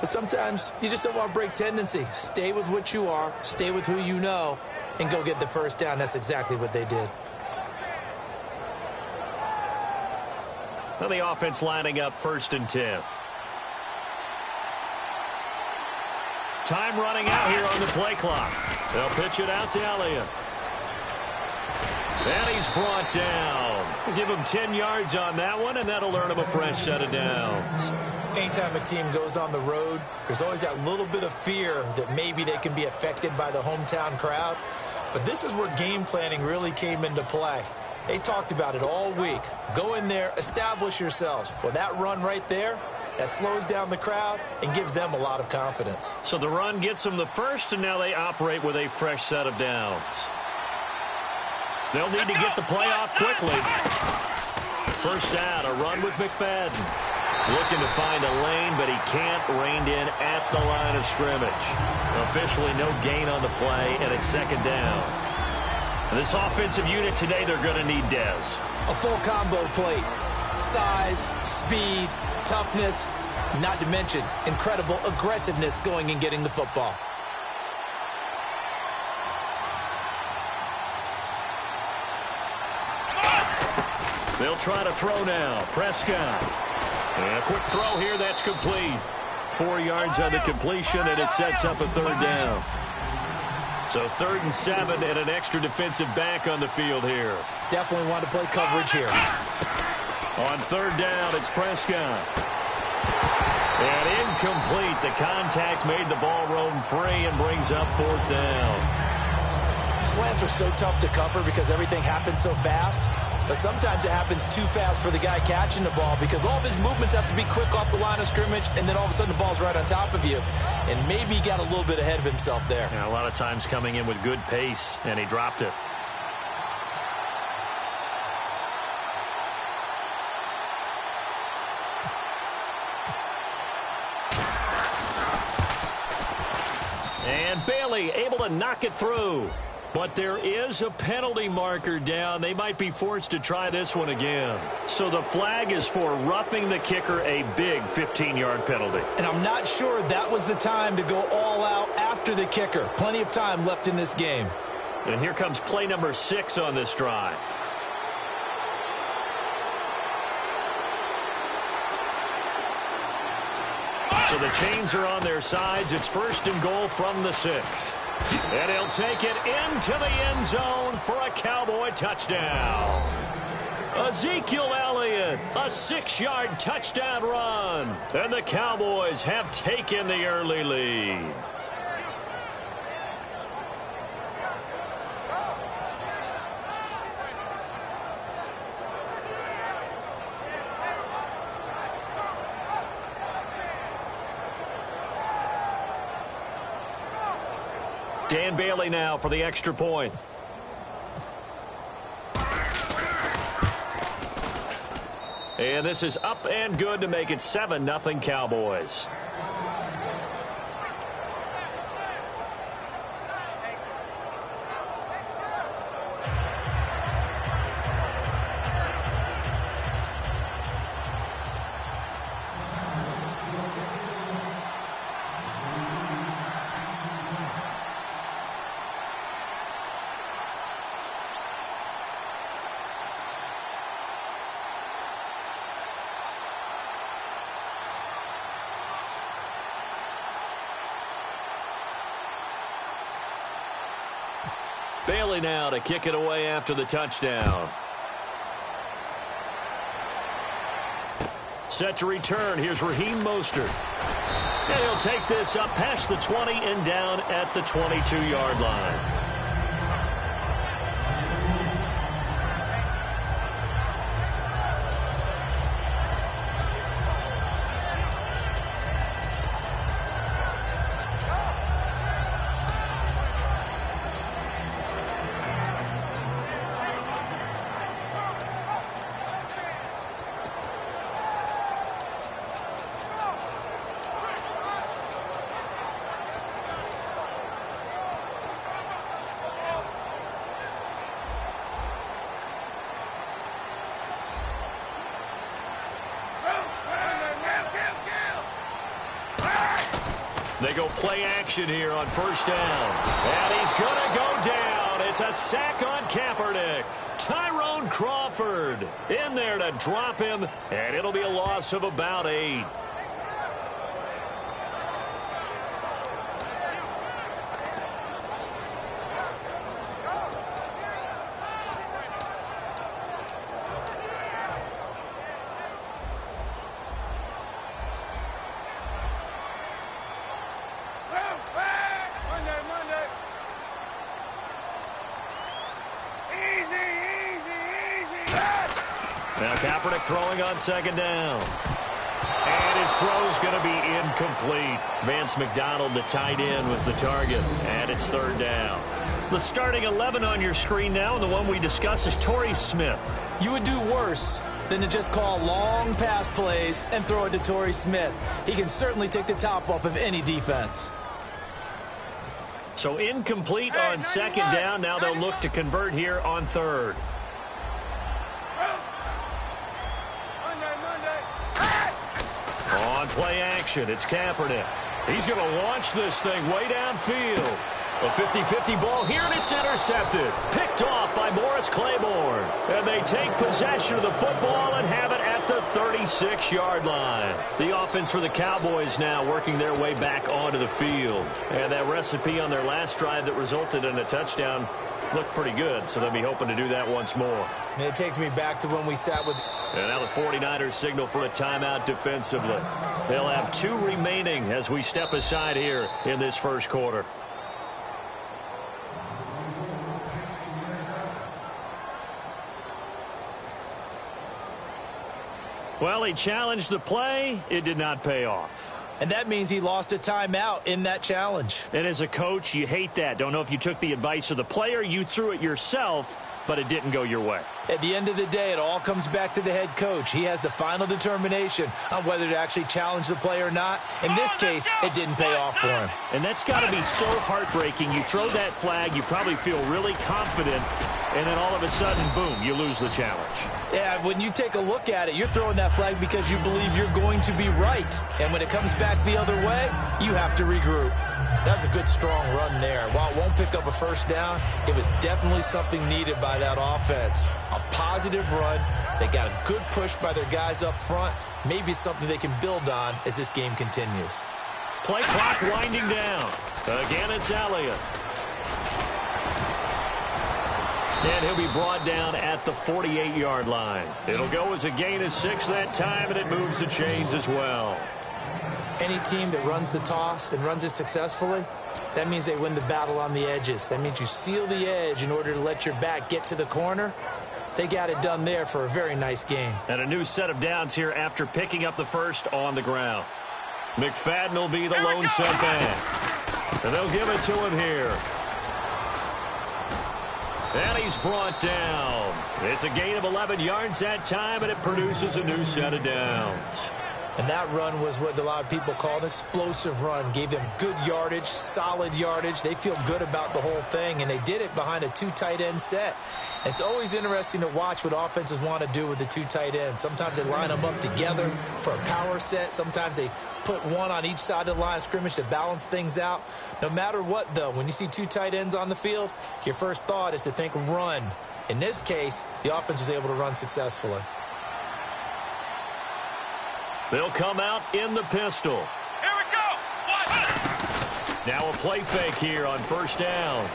But sometimes you just don't want to break tendency. Stay with what you are, stay with who you know, and go get the first down. That's exactly what they did. Now the offense lining up 1st and 10. Time running out here on the play clock. They'll pitch it out to Elliott. And he's brought down. We'll give him 10 yards on that one, and that'll earn him a fresh set of downs. Anytime a team goes on the road, there's always that little bit of fear that maybe they can be affected by the hometown crowd. But this is where game planning really came into play. They talked about it all week. Go in there, establish yourselves. Well, that run right there, that slows down the crowd and gives them a lot of confidence. So the run gets them the first, and now they operate with a fresh set of downs. They'll need to get the play off quickly. First down, a run with McFadden. Looking to find a lane, but he can't. Reined in at the line of scrimmage. Officially no gain on the play, and it's second down. This offensive unit today, they're going to need Dez. A full combo plate. Size, speed, toughness, not to mention incredible aggressiveness going and getting the football. They'll try to throw now. Prescott. And a quick throw here, that's complete. 4 yards on the completion, and it sets up a third down. So 3rd and 7 and an extra defensive back on the field here. Definitely want to play coverage here. On 3rd down, it's Prescott. And incomplete. The contact made the ball roam free and brings up 4th down. Slants are so tough to cover because everything happens so fast. But sometimes it happens too fast for the guy catching the ball because all of his movements have to be quick off the line of scrimmage, and then all of a sudden the ball's right on top of you. And maybe he got a little bit ahead of himself there. Yeah, a lot of times coming in with good pace, and he dropped it. And Bailey able to knock it through. But there is a penalty marker down. They might be forced to try this one again. So the flag is for roughing the kicker, a big 15-yard penalty. And I'm not sure that was the time to go all out after the kicker. Plenty of time left in this game. And here comes play number 6 on this drive. So the chains are on their sides. It's 1st and goal from the 6. And he'll take it into the end zone for a Cowboy touchdown. Ezekiel Elliott, a 6-yard touchdown run. And the Cowboys have taken the early lead. Dan Bailey now for the extra point. And this is up and good to make it 7-0 Cowboys. Bailey now to kick it away after the touchdown. Set to return. Here's Raheem Mostert. And he'll take this up past the 20 and down at the 22-yard line. They go play action here on 1st down. And he's going to go down. It's a sack on Kaepernick. Tyrone Crawford in there to drop him, and it'll be a loss of about 8. Now Kaepernick throwing on 2nd down. And his throw's going to be incomplete. Vance McDonald, the tight end, was the target. And it's 3rd down. The starting 11 on your screen now, and the one we discuss is Torrey Smith. You would do worse than to just call long pass plays and throw it to Torrey Smith. He can certainly take the top off of any defense. So incomplete on 2nd down. Now they'll look to convert here on 3rd. On play action, it's Kaepernick. He's going to launch this thing way downfield. A 50-50 ball here, and it's intercepted. Picked off by Morris Claiborne. And they take possession of the football and have it at the 36-yard line. The offense for the Cowboys now working their way back onto the field. And that recipe on their last drive that resulted in a touchdown looked pretty good, so they'll be hoping to do that once more. It takes me back to when we sat with... And now the 49ers signal for a timeout defensively. They'll have 2 remaining as we step aside here in this 1st quarter. Well, he challenged the play. It did not pay off. And that means he lost a timeout in that challenge. And as a coach, you hate that. Don't know if you took the advice of the player, you threw it yourself, but it didn't go your way. At the end of the day, it all comes back to the head coach. He has the final determination on whether to actually challenge the play or not. In this case, it didn't pay off for him. And that's got to be so heartbreaking. You throw that flag, you probably feel really confident, and then all of a sudden, boom, you lose the challenge. Yeah, when you take a look at it, you're throwing that flag because you believe you're going to be right. And when it comes back the other way, you have to regroup. That was a good, strong run there. While it won't pick up a first down, it was definitely something needed by that offense. A positive run. They got a good push by their guys up front. Maybe something they can build on as this game continues. Play clock winding down. Again, it's Elliott. And he'll be brought down at the 48-yard line. It'll go as a gain of 6 that time, and it moves the chains as well. Any team that runs the toss and runs it successfully, that means they win the battle on the edges. That means you seal the edge in order to let your back get to the corner. They got it done there for a very nice game. And a new set of downs here after picking up the first on the ground. McFadden will be the lone setback. And they'll give it to him here. And he's brought down. It's a gain of 11 yards that time, and it produces a new set of downs. And that run was what a lot of people call an explosive run. Gave them good yardage, solid yardage. They feel good about the whole thing, and they did it behind a 2 tight end set. It's always interesting to watch what offenses want to do with the 2 tight ends. Sometimes they line them up together for a power set. Sometimes they put one on each side of the line of scrimmage to balance things out. No matter what, though, when you see 2 tight ends on the field, your first thought is to think run. In this case, the offense was able to run successfully. They'll come out in the pistol. Here we go. Now a play fake here on first down.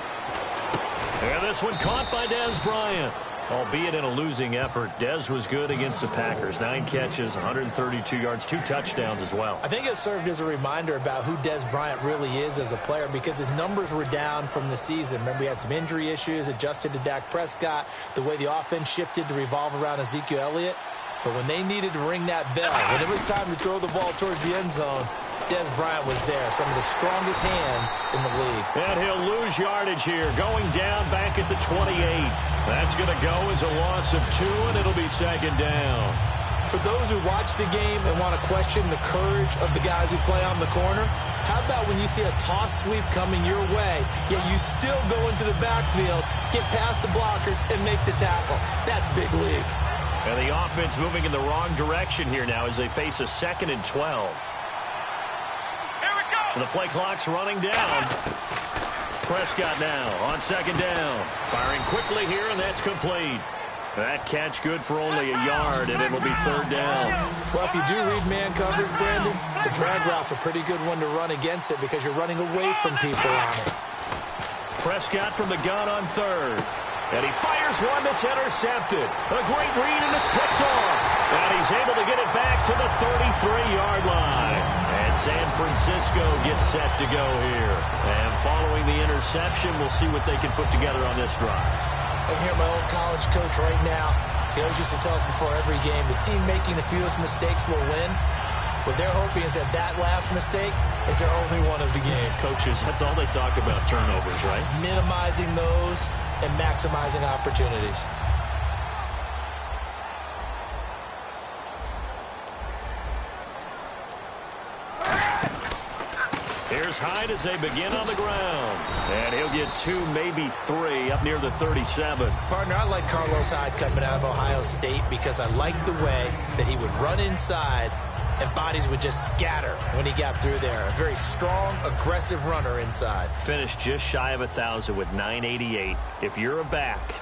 And this one caught by Dez Bryant. Albeit in a losing effort, Dez was good against the Packers. 9 catches, 132 yards, 2 touchdowns as well. I think it served as a reminder about who Dez Bryant really is as a player because his numbers were down from the season. Remember, he had some injury issues, adjusted to Dak Prescott, the way the offense shifted to revolve around Ezekiel Elliott. But when they needed to ring that bell, when it was time to throw the ball towards the end zone, Dez Bryant was there. Some of the strongest hands in the league. And he'll lose yardage here, going down back at the 28. That's going to go as a loss of 2, and it'll be second down. For those who watch the game and want to question the courage of the guys who play on the corner, how about when you see a toss sweep coming your way, yet you still go into the backfield, get past the blockers, and make the tackle? That's big league. And the offense moving in the wrong direction here now as they face a 2nd and 12. Here we go. The play clock's running down. Prescott now on 2nd down. Firing quickly here, and that's complete. That catch good for only a yard, and it'll be 3rd down. Well, if you do read man coverage, Brandon, the drag route's a pretty good one to run against it because you're running away from people on it. Prescott from the gun on 3rd. And he fires one that's intercepted. A great read, and it's picked off. And he's able to get it back to the 33-yard line. And San Francisco gets set to go here. And following the interception, we'll see what they can put together on this drive. I can hear my old college coach right now. He always used to tell us before every game, the team making the fewest mistakes will win. What they're hoping is that that last mistake is their only one of the game. Coaches, that's all they talk about, turnovers, right? Minimizing those and maximizing opportunities. Here's Hyde as they begin on the ground. And he'll get 2, maybe 3, up near the 37. Partner, I like Carlos Hyde coming out of Ohio State because I like the way that he would run inside and bodies would just scatter when he got through there. A very strong, aggressive runner inside. Finished just shy of 1,000 with 988. If you're a back,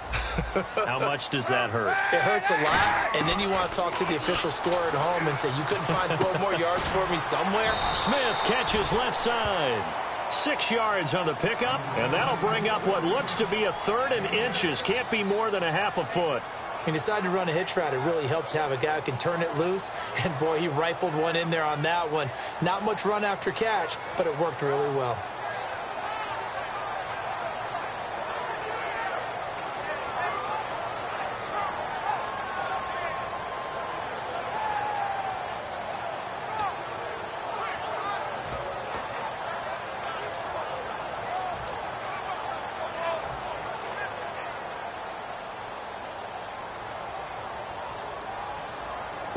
how much does that hurt? It hurts a lot, and then you want to talk to the official scorer at home and say, you couldn't find 12 more yards for me somewhere? Smith catches left side. 6 yards on the pickup, and that'll bring up what looks to be a 3rd and inches. Can't be more than a half a foot. He decided to run a hitch route. It really helps to have a guy who can turn it loose. And, boy, he rifled one in there on that one. Not much run after catch, but it worked really well.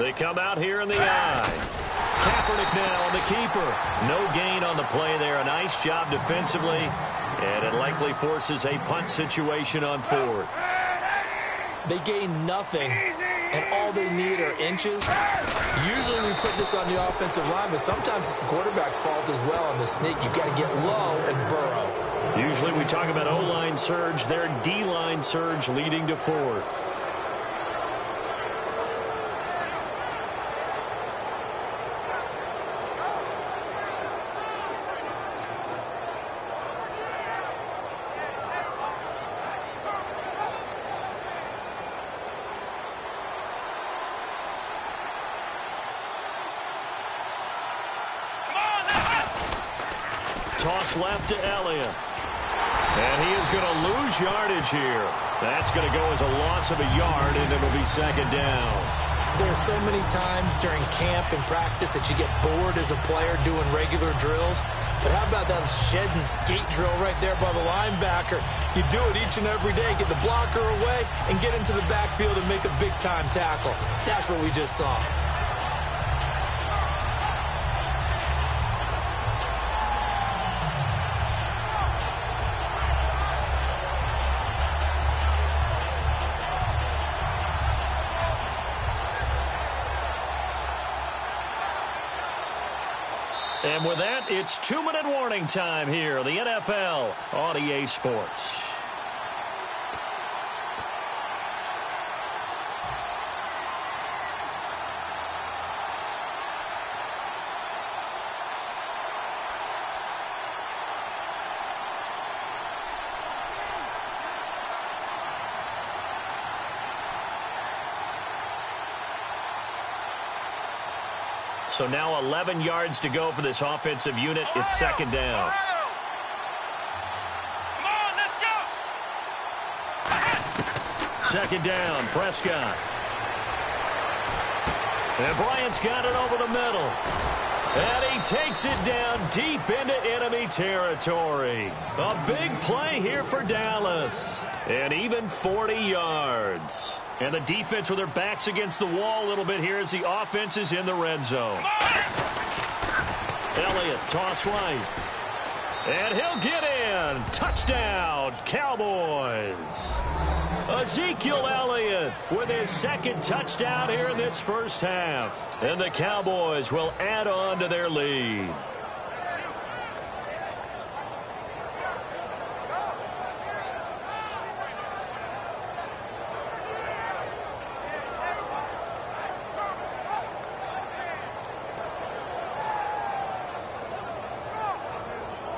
They come out here in the eye. Kaepernick now on the keeper. No gain on the play there. A nice job defensively. And it likely forces a punt situation on 4th. They gain nothing, and all they need are inches. Usually we put this on the offensive line, but sometimes it's the quarterback's fault as well on the sneak. You've got to get low and burrow. Usually we talk about O-line surge. Their D-line surge leading to 4th. Toss left to Elliott. And he is going to lose yardage here. That's going to go as a loss of a yard, and it'll be 2nd down. There are so many times during camp and practice that you get bored as a player doing regular drills. But how about that shed and skate drill right there by the linebacker? You do it each and every day. Get the blocker away and get into the backfield and make a big-time tackle. That's what we just saw. And with that, it's 2-minute warning time here, the NFL on EA Sports. So now 11 yards to go for this offensive unit. It's 2nd down. Come on, let's go. 2nd down, Prescott. And Bryant's got it over the middle. And he takes it down deep into enemy territory. A big play here for Dallas. And even 40 yards. And the defense with their backs against the wall a little bit here as the offense is in the red zone. Elliott, toss right. And he'll get in. Touchdown, Cowboys. Ezekiel Elliott with his 2nd touchdown here in this first half. And the Cowboys will add on to their lead.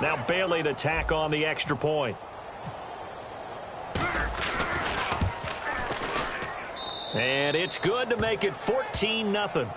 Now Bailey to tack on the extra point. And it's good to make it 14-0.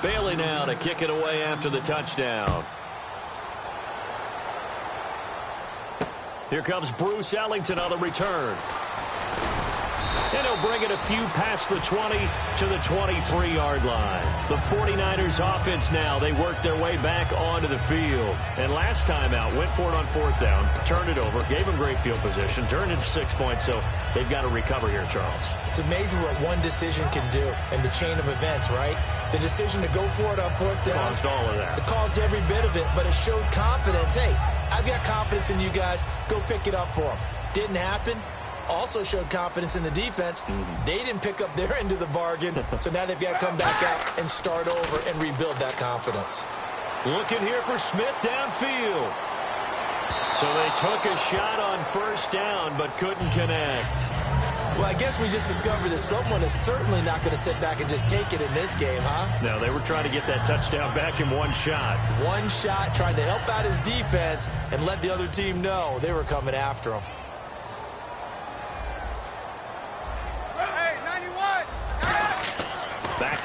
Bailey now to kick it away after the touchdown. Here comes Bruce Ellington on the return. And he'll bring it a few past the 20 to the 23-yard line. The 49ers offense now, they worked their way back onto the field. And last time out, went for it on 4th down, turned it over, gave them great field position, turned it to 6 points, so they've got to recover here, Charles. It's amazing what one decision can do in the chain of events, right? The decision to go for it on 4th down. Caused all of that. It caused every bit of it, but it showed confidence. Hey, I've got confidence in you guys. Go pick it up for them. Didn't happen. Also showed confidence in the defense. They didn't pick up their end of the bargain, so now they've got to come back out and start over and rebuild that confidence. Looking here for Smith downfield. So they took a shot on 1st down, but couldn't connect. Well, I guess we just discovered that someone is certainly not going to sit back and just take it in this game, huh? No, they were trying to get that touchdown back in one shot. One shot, trying to help out his defense and let the other team know they were coming after him. Hey, 91.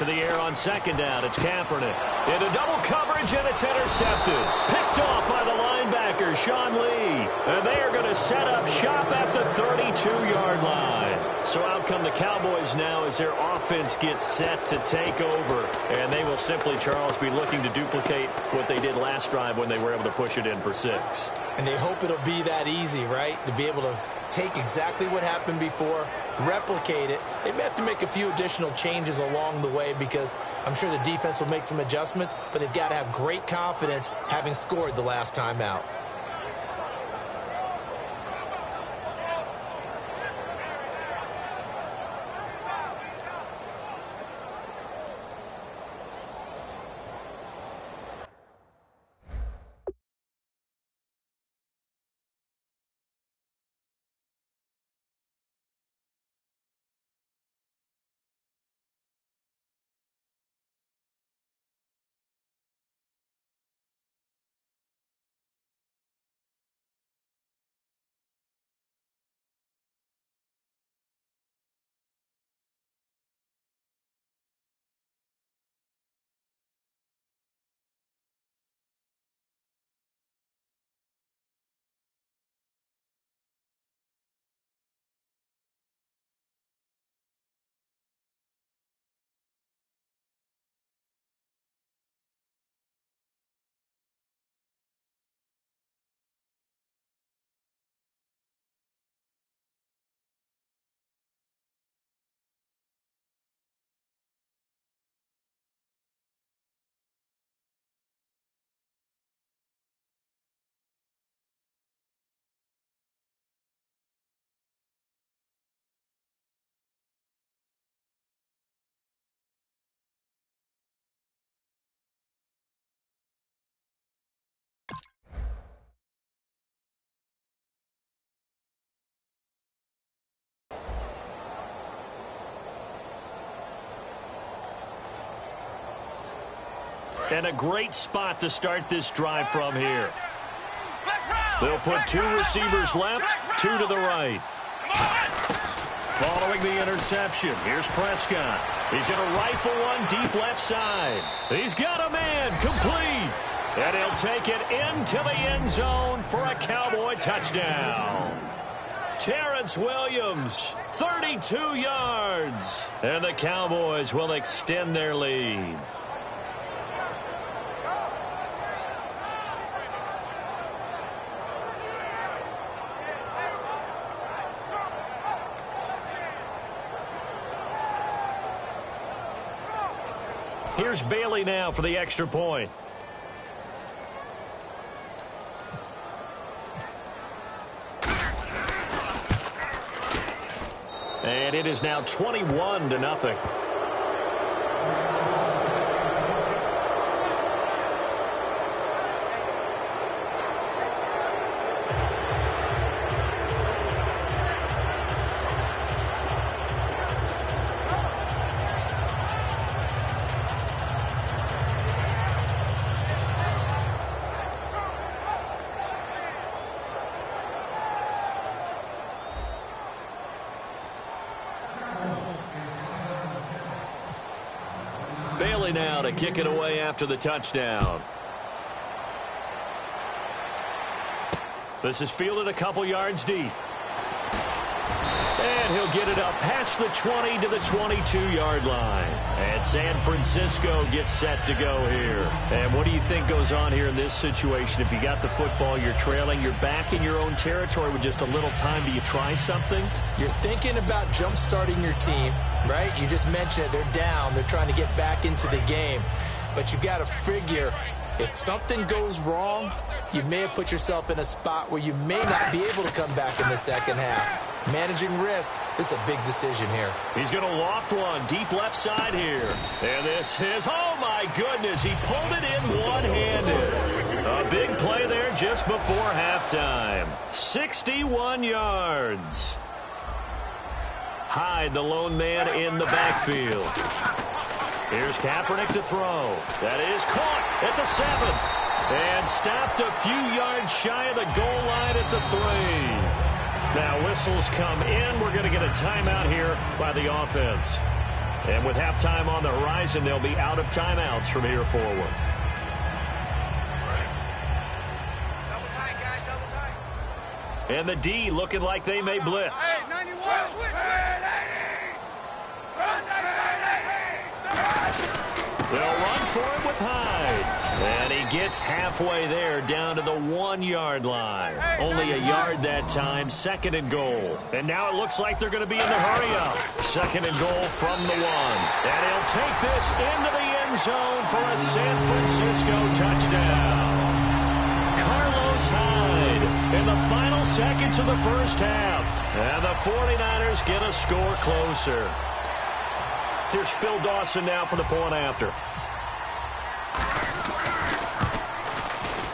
to the air on second down. It's Kaepernick. Into double coverage, and it's intercepted. Picked off by the linebacker, Sean Lee. And they are going to set up shop at the 32-yard line. So out come the Cowboys now as their offense gets set to take over. And they will simply, Charles, be looking to duplicate what they did last drive when they were able to push it in for 6. And they hope it'll be that easy, right? To be able to take exactly what happened before, replicate it. They may have to make a few additional changes along the way because I'm sure the defense will make some adjustments, but they've got to have great confidence having scored the last time out. And a great spot to start this drive from here. They'll put 2 receivers left, 2 to the right. Following the interception, here's Prescott. He's going to rifle one deep left side. He's got a man, complete. And he'll take it into the end zone for a Cowboy touchdown. Terrence Williams, 32 yards. And the Cowboys will extend their lead. Here's Bailey now for the extra point. And it is now 21-0. Bailey now to kick it away after the touchdown. This is fielded a couple yards deep. And he'll get it up past the 20 to the 22-yard line. And San Francisco gets set to go here. And what do you think goes on here in this situation? If you got the football, you're trailing, you're back in your own territory with just a little time. Do you try something? You're thinking about jump-starting your team, right? You just mentioned it. They're down. They're trying to get back into the game. But you got to figure if something goes wrong, you may have put yourself in a spot where you may not be able to come back in the second half. Managing risk, this is a big decision here. He's going to loft one deep left side here. And this is, oh my goodness, he pulled it in one-handed. A big play there just before halftime. 61 yards. Hyde, the lone man in the backfield. Here's Kaepernick to throw. That is caught at the 7. And stopped a few yards shy of the goal line at the 3. Now whistles come in. We're going to get a timeout here by the offense. And with halftime on the horizon, they'll be out of timeouts from here forward. Double tight, guys, double tight. And the D looking like they may blitz. Hey, 91, switch. They'll run for it with Hyde. And he gets halfway there, down to the 1-yard line. Only a yard that time, 2nd and goal. And now it looks like they're going to be in the hurry-up. 2nd and goal from the 1. And he'll take this into the end zone for a San Francisco touchdown. Carlos Hyde in the final seconds of the first half. And the 49ers get a score closer. Here's Phil Dawson now for the point after.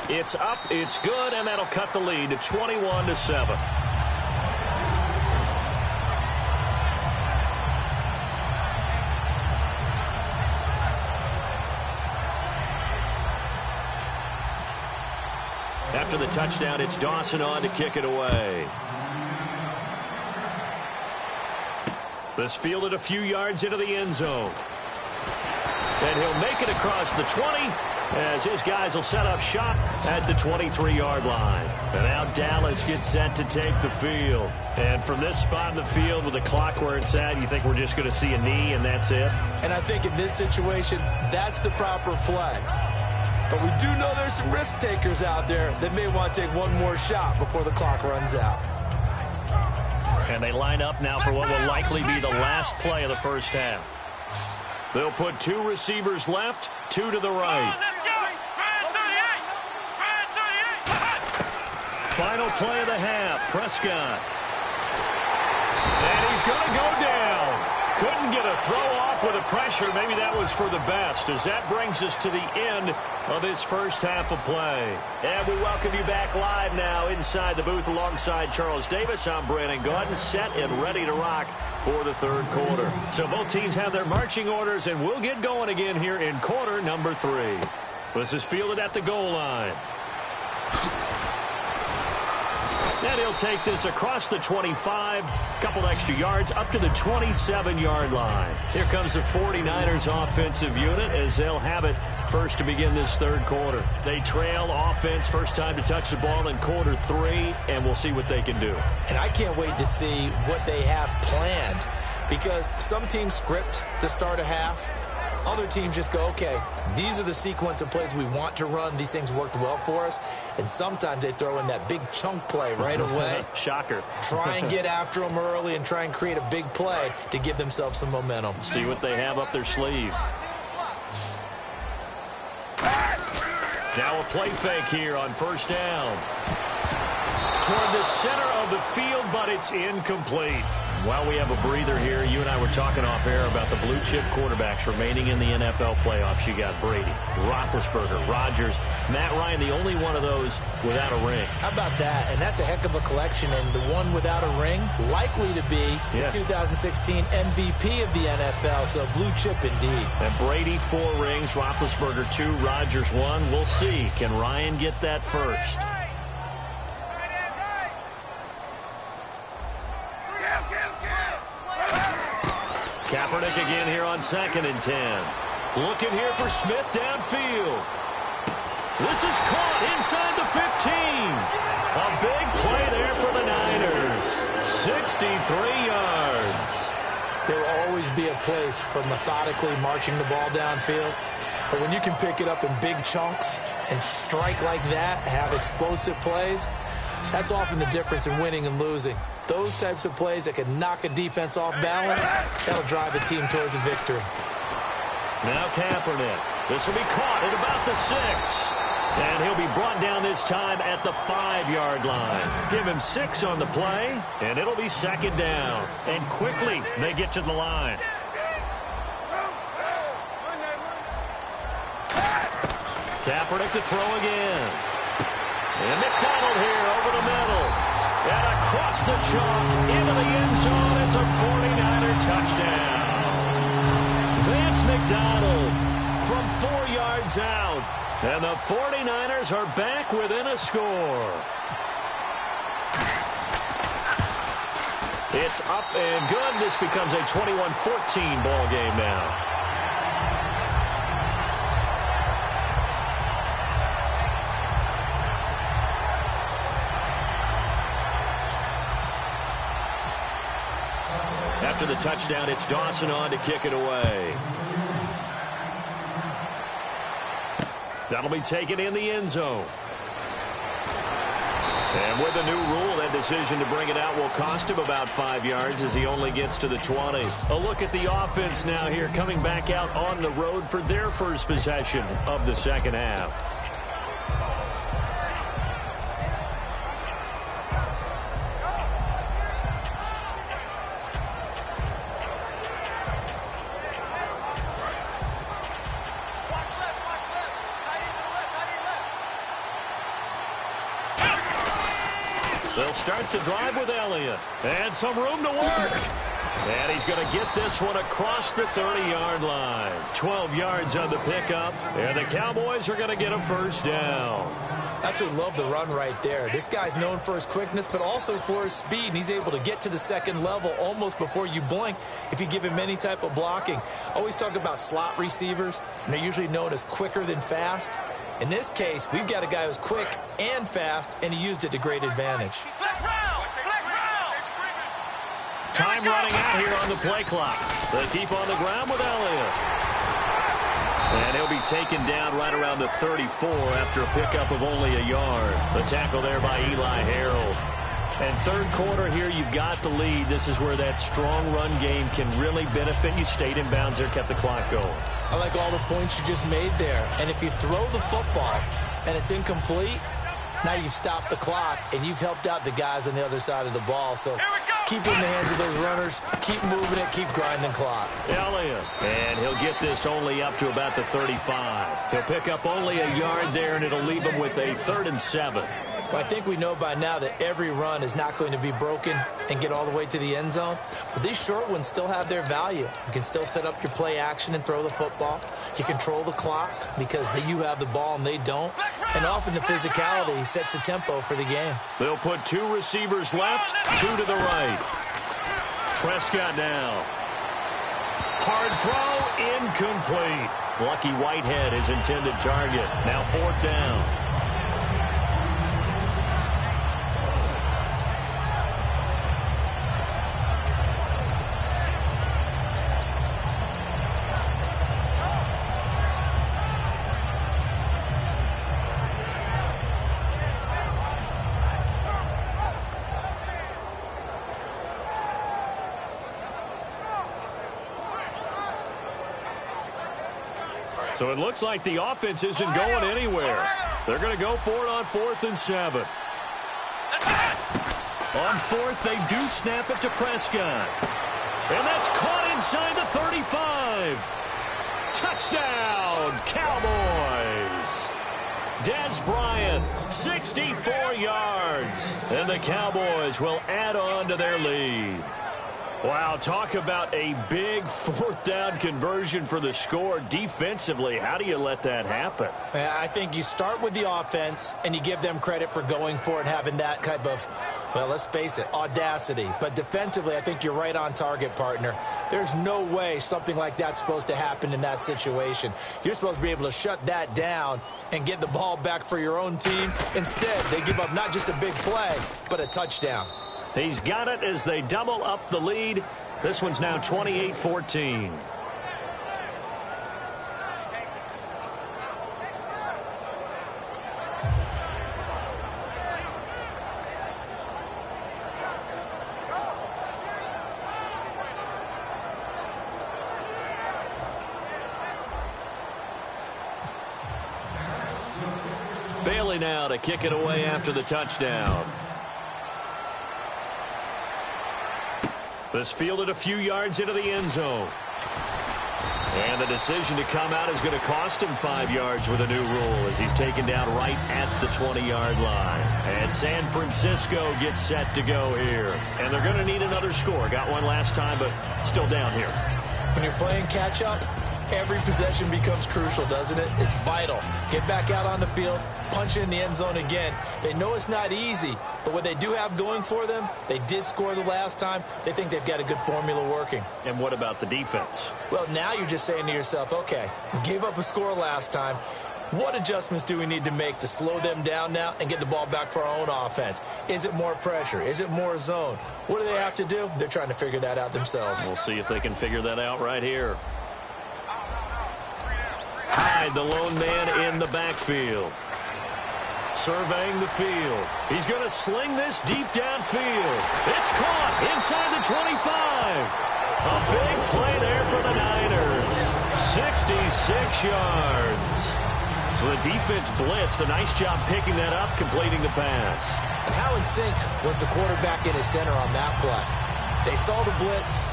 It's up, it's good, and that'll cut the lead to 21-7. After the touchdown, it's Dawson on to kick it away. This fielded a few yards into the end zone. And he'll make it across the 20 as his guys will set up shop at the 23-yard line. And now Dallas gets set to take the field. And from this spot in the field with the clock where it's at, you think we're just going to see a knee and that's it? And I think in this situation, that's the proper play. But we do know there's some risk takers out there that may want to take one more shot before the clock runs out. And they line up now for what will likely be the last play of the first half. They'll put 2 receivers left, 2 to the right. Final play of the half, Prescott. And he's going to go down. Couldn't get a throw off with the pressure. Maybe that was for the best, as that brings us to the end of this first half of play. And we welcome you back live now inside the booth alongside Charles Davis. I'm Brandon Gaudin, set and ready to rock for the third quarter. So both teams have their marching orders, and we'll get going again here in quarter number 3. This is fielded at the goal line. And he'll take this across the 25, couple extra yards, up to the 27-yard line. Here comes the 49ers offensive unit as they'll have it first to begin this third quarter. They trail offense, first time to touch the ball in quarter 3, and we'll see what they can do. And I can't wait to see what they have planned, because some teams script to start a half. Other teams just go, okay, these are the sequence of plays we want to run. These things worked well for us. And sometimes they throw in that big chunk play right away. Shocker. Try and get after them early and try and create a big play to give themselves some momentum. See what they have up their sleeve. Now a play fake here on first down. Toward the center of the field, but it's incomplete. While we have a breather here, you and I were talking off air about the blue-chip quarterbacks remaining in the NFL playoffs. You got Brady, Roethlisberger, Rodgers, Matt Ryan, the only one of those without a ring. How about that? And that's a heck of a collection. And the one without a ring, likely to be the 2016 MVP of the NFL. So blue chip indeed. And Brady 4 rings, Roethlisberger 2, Rodgers 1. We'll see. Can Ryan get that first? Kaepernick again here on 2nd and 10. Looking here for Smith downfield. This is caught inside the 15. A big play there for the Niners. 63 yards. There will always be a place for methodically marching the ball downfield. But when you can pick it up in big chunks and strike like that, have explosive plays, that's often the difference in winning and losing. Those types of plays that can knock a defense off balance, that'll drive a team towards a victory. Now Kaepernick. This will be caught at about the 6. And he'll be brought down this time at the 5-yard line. Give him 6 on the play, and it'll be 2nd down. And quickly, they get to the line. Kaepernick to throw again. And McDonald here over the middle. And across the chalk into the end zone. It's a 49er touchdown. Vance McDonald from 4 yards out. And the 49ers are back within a score. It's up and good. This becomes a 21-14 ball game now. After the touchdown, it's Dawson on to kick it away. That'll be taken in the end zone. And with the new rule, that decision to bring it out will cost him about 5 yards as he only gets to the 20. A look at the offense now here, coming back out on the road for their first possession of the second half. They'll start the drive with Elliott. And some room to work. And he's going to get this one across the 30-yard line. 12 yards on the pickup. And the Cowboys are going to get a first down. Absolutely love the run right there. This guy's known for his quickness, but also for his speed. And he's able to get to the second level almost before you blink if you give him any type of blocking. Always talk about slot receivers, and they're usually known as quicker than fast. In this case, we've got a guy who's quick and fast, and he used it to great advantage. Time running out here on the play clock. They keep on the ground with Elliott. And he'll be taken down right around the 34 after a pickup of only a yard. The tackle there by Eli Harold. And third quarter here, you've got the lead. This is where that strong run game can really benefit you. Stayed in bounds there, kept the clock going. I like all the points you just made there. And if you throw the football and it's incomplete, now you've stopped the clock and you've helped out the guys on the other side of the ball. So keep it in the hands of those runners. Keep moving it. Keep grinding clock. Elliott. And he'll get this only up to about the 35. He'll pick up only a yard there, and it'll leave him with a 3rd and 7. Well, I think we know by now that every run is not going to be broken and get all the way to the end zone. But these short ones still have their value. You can still set up your play action and throw the football. You control the clock because you have the ball and they don't. And often the physicality sets the tempo for the game. They'll put 2 receivers left, 2 to the right. Prescott now. Hard throw, incomplete. Lucky Whitehead, his intended target. Now 4th down. So it looks like the offense isn't going anywhere. They're going to go for it on 4th and 7. On 4th, they do snap it to Prescott. And that's caught inside the 35. Touchdown, Cowboys. Des Bryant, 64 yards. And the Cowboys will add on to their lead. Wow, talk about a big 4th down conversion for the score. Defensively, how do you let that happen? I think you start with the offense and you give them credit for going for it and having that type of, well, let's face it, audacity. But defensively, I think you're right on target, partner. There's no way something like that's supposed to happen in that situation. You're supposed to be able to shut that down and get the ball back for your own team. Instead, they give up not just a big play, but a touchdown. He's got it as they double up the lead. This one's now 28-14. Bailey now to kick it away after the touchdown. This fielded a few yards into the end zone. And the decision to come out is going to cost him 5 yards with a new rule as he's taken down right at the 20-yard line. And San Francisco gets set to go here. And they're going to need another score. Got one last time, but still down here. When you're playing catch-up, Every possession becomes crucial, doesn't it? It's vital. Get back out on the field, punch in the end zone again. They know it's not easy, but what they do have going for them, they did score the last time. They think they've got a good formula working. And what about the defense? Well, now you're just saying to yourself, okay, we gave up a score last time. What adjustments do we need to make to slow them down now and get the ball back for our own offense? Is it more pressure? Is it more zone? What do they have to do? They're trying to figure that out themselves. We'll see if they can figure that out right here. Hyde, the lone man in the backfield. Surveying the field. He's going to sling this deep downfield. It's caught inside the 25. A big play there for the Niners. 66 yards. So the defense blitzed. A nice job picking that up, completing the pass. And how in sync was the quarterback in his center on that play? They saw the blitz,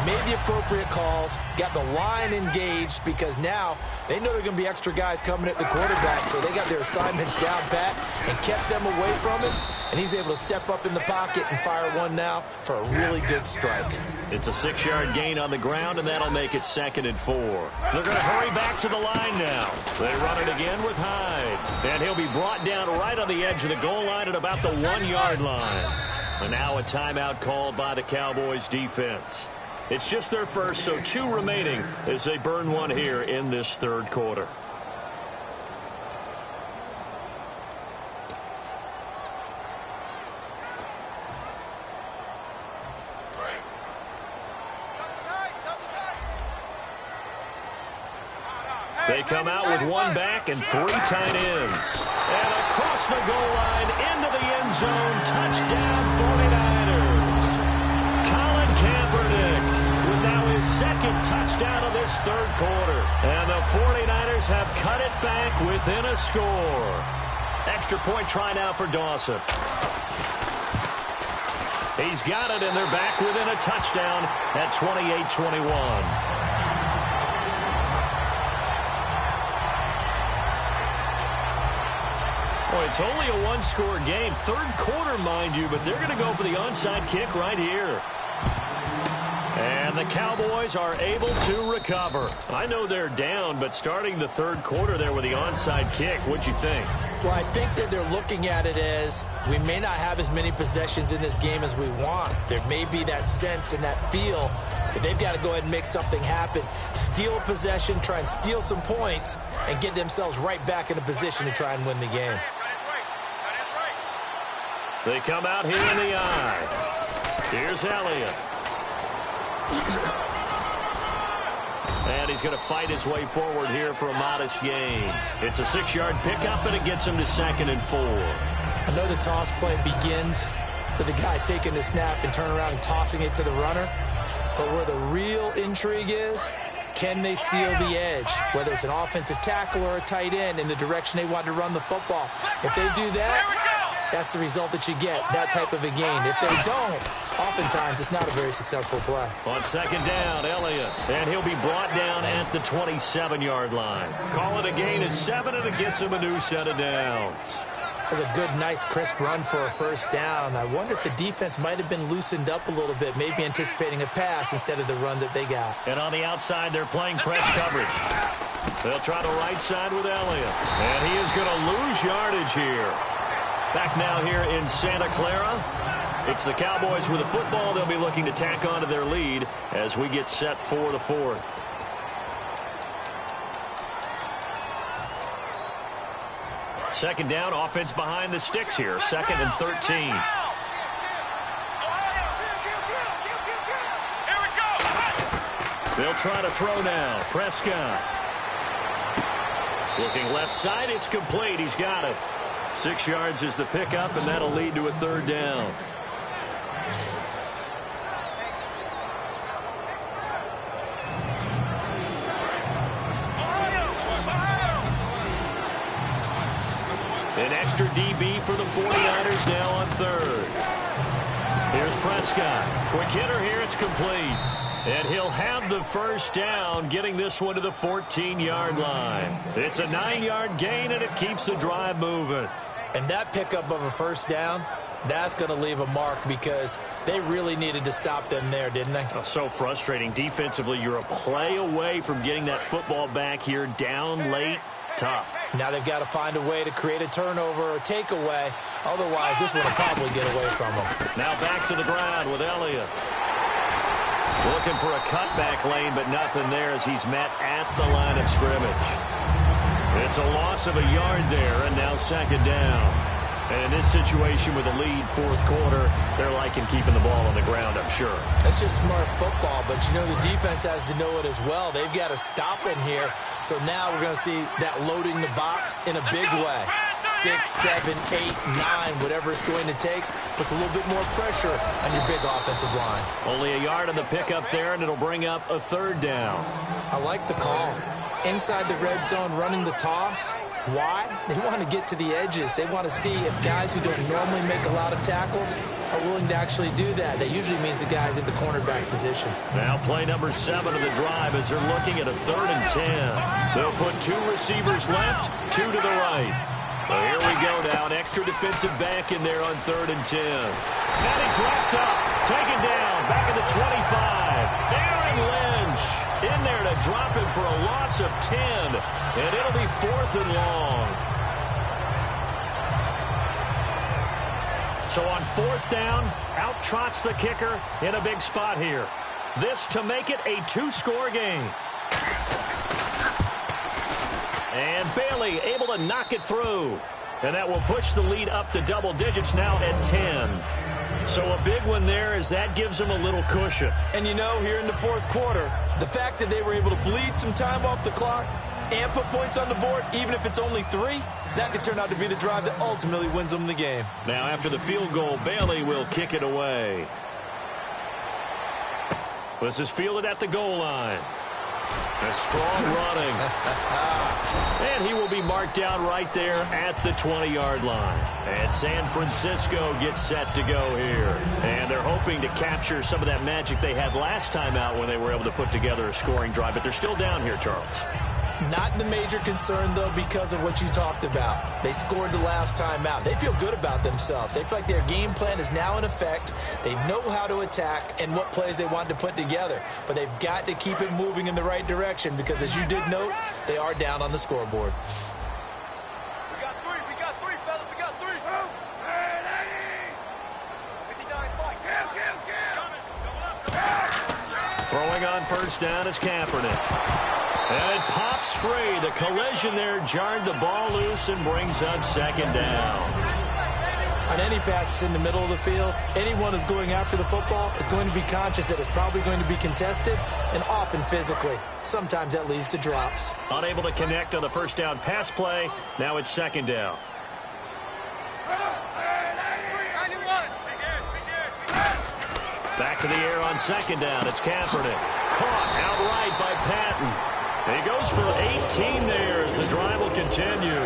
made the appropriate calls, got the line engaged because now they know there are going to be extra guys coming at the quarterback, so they got their assignments down pat and kept them away from it, and he's able to step up in the pocket and fire one now for a really good strike. It's a 6-yard gain on the ground, and that'll make it 2nd and 4. They're going to hurry back to the line now. They run it again with Hyde, and he'll be brought down right on the edge of the goal line at about the 1-yard line. And now a timeout called by the Cowboys defense. It's just their first, so 2 remaining as they burn one here in this 3rd quarter. They come out with 1 back and 3 tight ends. And across the goal line into the end zone, touchdown 49ers. Colin Kaepernick with now his 2nd touchdown of this 3rd quarter. And the 49ers have cut it back within a score. Extra point try now for Dawson. He's got it, and they're back within a touchdown at 28-21. Well, it's only a 1-score game. 3rd quarter, mind you, but they're going to go for the onside kick right here. And the Cowboys are able to recover. I know they're down, but starting the 3rd quarter there with the onside kick, what'd you think? Well, I think that they're looking at it as we may not have as many possessions in this game as we want. There may be that sense and that feel that they've got to go ahead and make something happen. Steal a possession, try and steal some points, and get themselves right back in a position to try and win the game. They come out here in the eye. Here's Elliott. And he's going to fight his way forward here for a modest gain. It's a 6-yard pickup, and it gets him to 2nd and 4. I know the toss play begins with the guy taking the snap and turn around and tossing it to the runner. But where the real intrigue is, can they seal the edge? Whether it's an offensive tackle or a tight end in the direction they want to run the football. If they do that, that's the result that you get, that type of a gain. If they don't, oftentimes it's not a very successful play. On 2nd down, Elliott. And he'll be brought down at the 27-yard line. Call it a gain of 7, and it gets him a new set of downs. That was a good, nice, crisp run for a 1st down. I wonder if the defense might have been loosened up a little bit, maybe anticipating a pass instead of the run that they got. And on the outside, they're playing press coverage. They'll try the right side with Elliott. And he is going to lose yardage here. Back now here in Santa Clara. It's the Cowboys with the football. They'll be looking to tack on to their lead as we get set for the 4th. Second down, offense behind the sticks here. 2nd and 13. They'll try to throw now. Prescott. Looking left side, it's complete. He's got it. 6 yards is the pickup, and that'll lead to a 3rd down. An extra DB for the 49ers now on 3rd. Here's Prescott. Quick hitter here. It's complete. And he'll have the 1st down, getting this one to the 14-yard line. It's a 9-yard gain, and it keeps the drive moving. And that pickup of a 1st down That's going to leave a mark because they really needed to stop them there, didn't they? Oh, so frustrating. Defensively, you're a play away from getting that football back here down late. Tough. Now they've got to find a way to create a turnover or takeaway. Otherwise, this one will probably get away from them. Now back to the ground with Elliott. Looking for a cutback lane, but nothing there as he's met at the line of scrimmage. It's a loss of a yard there, and now second down. And in this situation with a lead fourth quarter, they're liking keeping the ball on the ground, I'm sure. That's just smart football, but you know the defense has to know it as well. They've got to stop in here. So now we're going to see that loading the box in a big way. 6, 7, 8, 9, whatever it's going to take, puts a little bit more pressure on your big offensive line. Only a yard on the pickup there, and it'll bring up a third down. I like the call. Inside the red zone, running the toss. Why? They want to get to the edges. They want to see if guys who don't normally make a lot of tackles are willing to actually do that. That usually means the guys at the cornerback position. Now play number 7 of the drive as they're looking at a 3rd and 10. They'll put 2 receivers left, 2 to the right. So here we go now. An extra defensive back in there on 3rd and 10. And he's left up. Taken down. Back at the 25. Aaron Lynch in there to drop him for a loss of 10. And it'll be 4th and long. So on 4th down, out trots the kicker in a big spot here. This to make it a 2-score game. And Bailey able to knock it through. And that will push the lead up to double digits now at 10. So a big one there as that gives them a little cushion. And you know, here in the fourth quarter, the fact that they were able to bleed some time off the clock and put points on the board, even if it's only 3, that could turn out to be the drive that ultimately wins them the game. Now after the field goal, Bailey will kick it away. This is fielded at the goal line. A strong running. And he will be marked down right there at the 20-yard line. And San Francisco gets set to go here. And they're hoping to capture some of that magic they had last time out when they were able to put together a scoring drive. But they're still down here, Charles. Not the major concern, though, because of what you talked about. They scored the last time out. They feel good about themselves. They feel like their game plan is now in effect. They know how to attack and what plays they want to put together. But they've got to keep it moving in the right direction because, as you did note, they are down on the scoreboard. We got 3, fellas, we got 3. 59 fight. Throwing on first down is Kaepernick. And it pops free. The collision there jarred the ball loose and brings up second down. On any passes in the middle of the field, anyone who's going after the football is going to be conscious that it's probably going to be contested and often physically. Sometimes that leads to drops. Unable to connect on the first down pass play. Now it's second down. Back to the air on second down. It's Kaepernick. Caught outright by Patton. And he goes for 18 there as the drive will continue.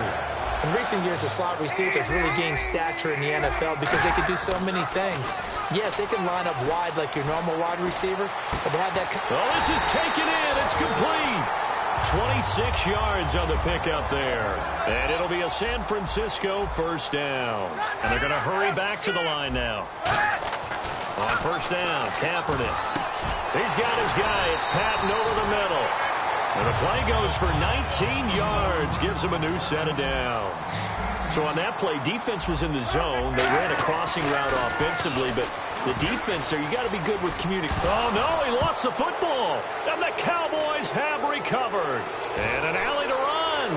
In recent years, the slot receivers really gained stature in the NFL because they can do so many things. Yes, they can line up wide like your normal wide receiver, but to have that... Oh, this is taken in. It's complete. 26 yards on the pickup there. And it'll be a San Francisco first down. And they're going to hurry back to the line now. On first down, Kaepernick. He's got his guy. It's Patton over the middle. And the play goes for 19 yards, gives him a new set of downs. So on that play, defense was in the zone. They ran a crossing route offensively, but the defense there, you got to be good with communication. Oh, no, he lost the football. And the Cowboys have recovered. And an alley to run.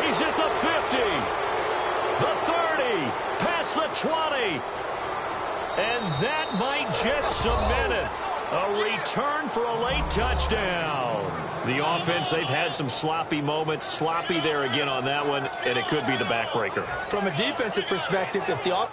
He's at the 50, the 30, past the 20. And that might just cement it. A return for a late touchdown. The offense, they've had some sloppy moments. Sloppy there again on that one, and it could be the backbreaker. From a defensive perspective, if the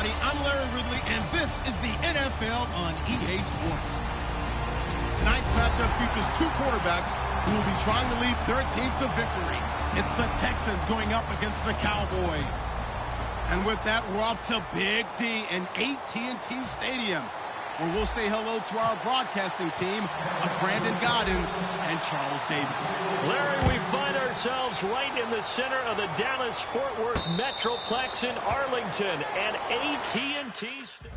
everybody. I'm Larry Ridley, and this is the NFL on EA Sports. Tonight's matchup features two quarterbacks who will be trying to lead their team to victory. It's the Texans going up against the Cowboys. And with that, we're off to Big D and AT&T Stadium, where we'll say hello to our broadcasting team of Brandon Godden and Charles Davis. Larry, we find ourselves right in the center of the Dallas-Fort Worth Metroplex in Arlington, and AT&T Stadium.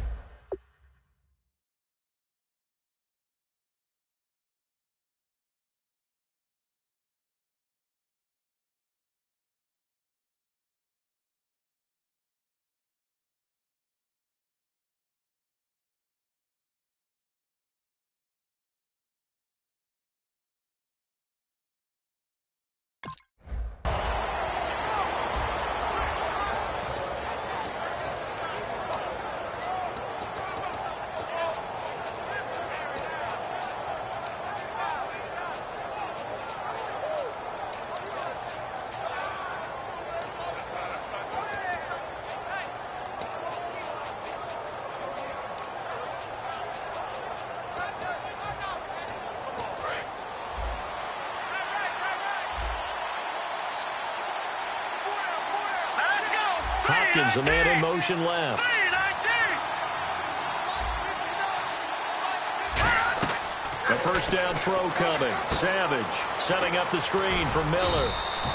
Hopkins, a man in motion left. The first down throw coming. Savage setting up the screen for Miller.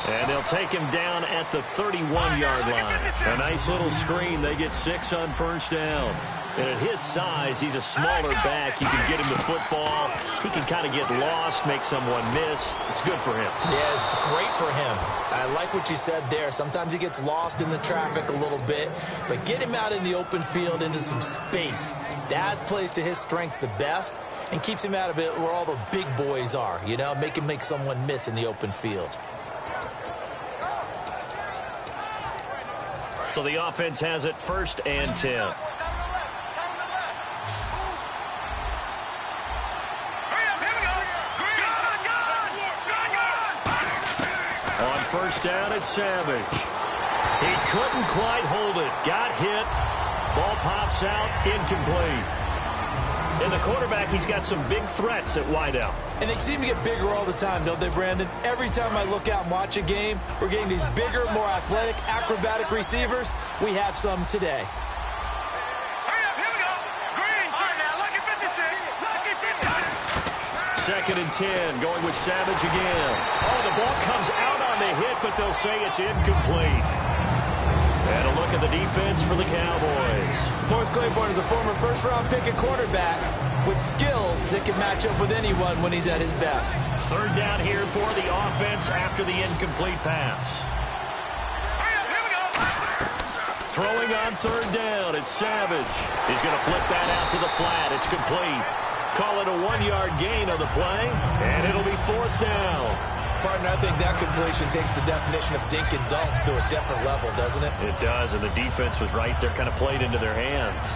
And they'll take him down at the 31-yard line. A nice little screen. They get 6 on first down. And at his size, he's a smaller back. You can get him the football. He can kind of get lost, make someone miss. It's good for him. Yeah, it's great for him. I like what you said there. Sometimes he gets lost in the traffic a little bit. But get him out in the open field into some space. That plays to his strengths the best and keeps him out of it where all the big boys are. You know, make him make someone miss in the open field. So the offense has it 1st and 10. On first down, it's Savage. He couldn't quite hold it. Got hit. Ball pops out. Incomplete. And the quarterback, he's got some big threats at wideout. And they seem to get bigger all the time, don't they, Brandon? Every time I look out and watch a game, we're getting these bigger, more athletic, acrobatic receivers. We have some today. Hurry up, here we go. Green. All right, now, lucky 56. Lucky 56. 2nd and 10, going with Savage again. Oh, the ball comes out on the hit, but they'll say it's incomplete. And a look at the defense for the Cowboys. Morris Claiborne is a former first-round pick at quarterback with skills that can match up with anyone when he's at his best. 3rd down here for the offense after the incomplete pass. Hurry up, here we go. Throwing on 3rd down, it's Savage. He's going to flip that out to the flat. It's complete. Call it a 1-yard gain on the play, and it'll be 4th down. Partner, I think that completion takes the definition of dink and dunk to a different level, doesn't it? It does, and the defense was right there, kind of played into their hands.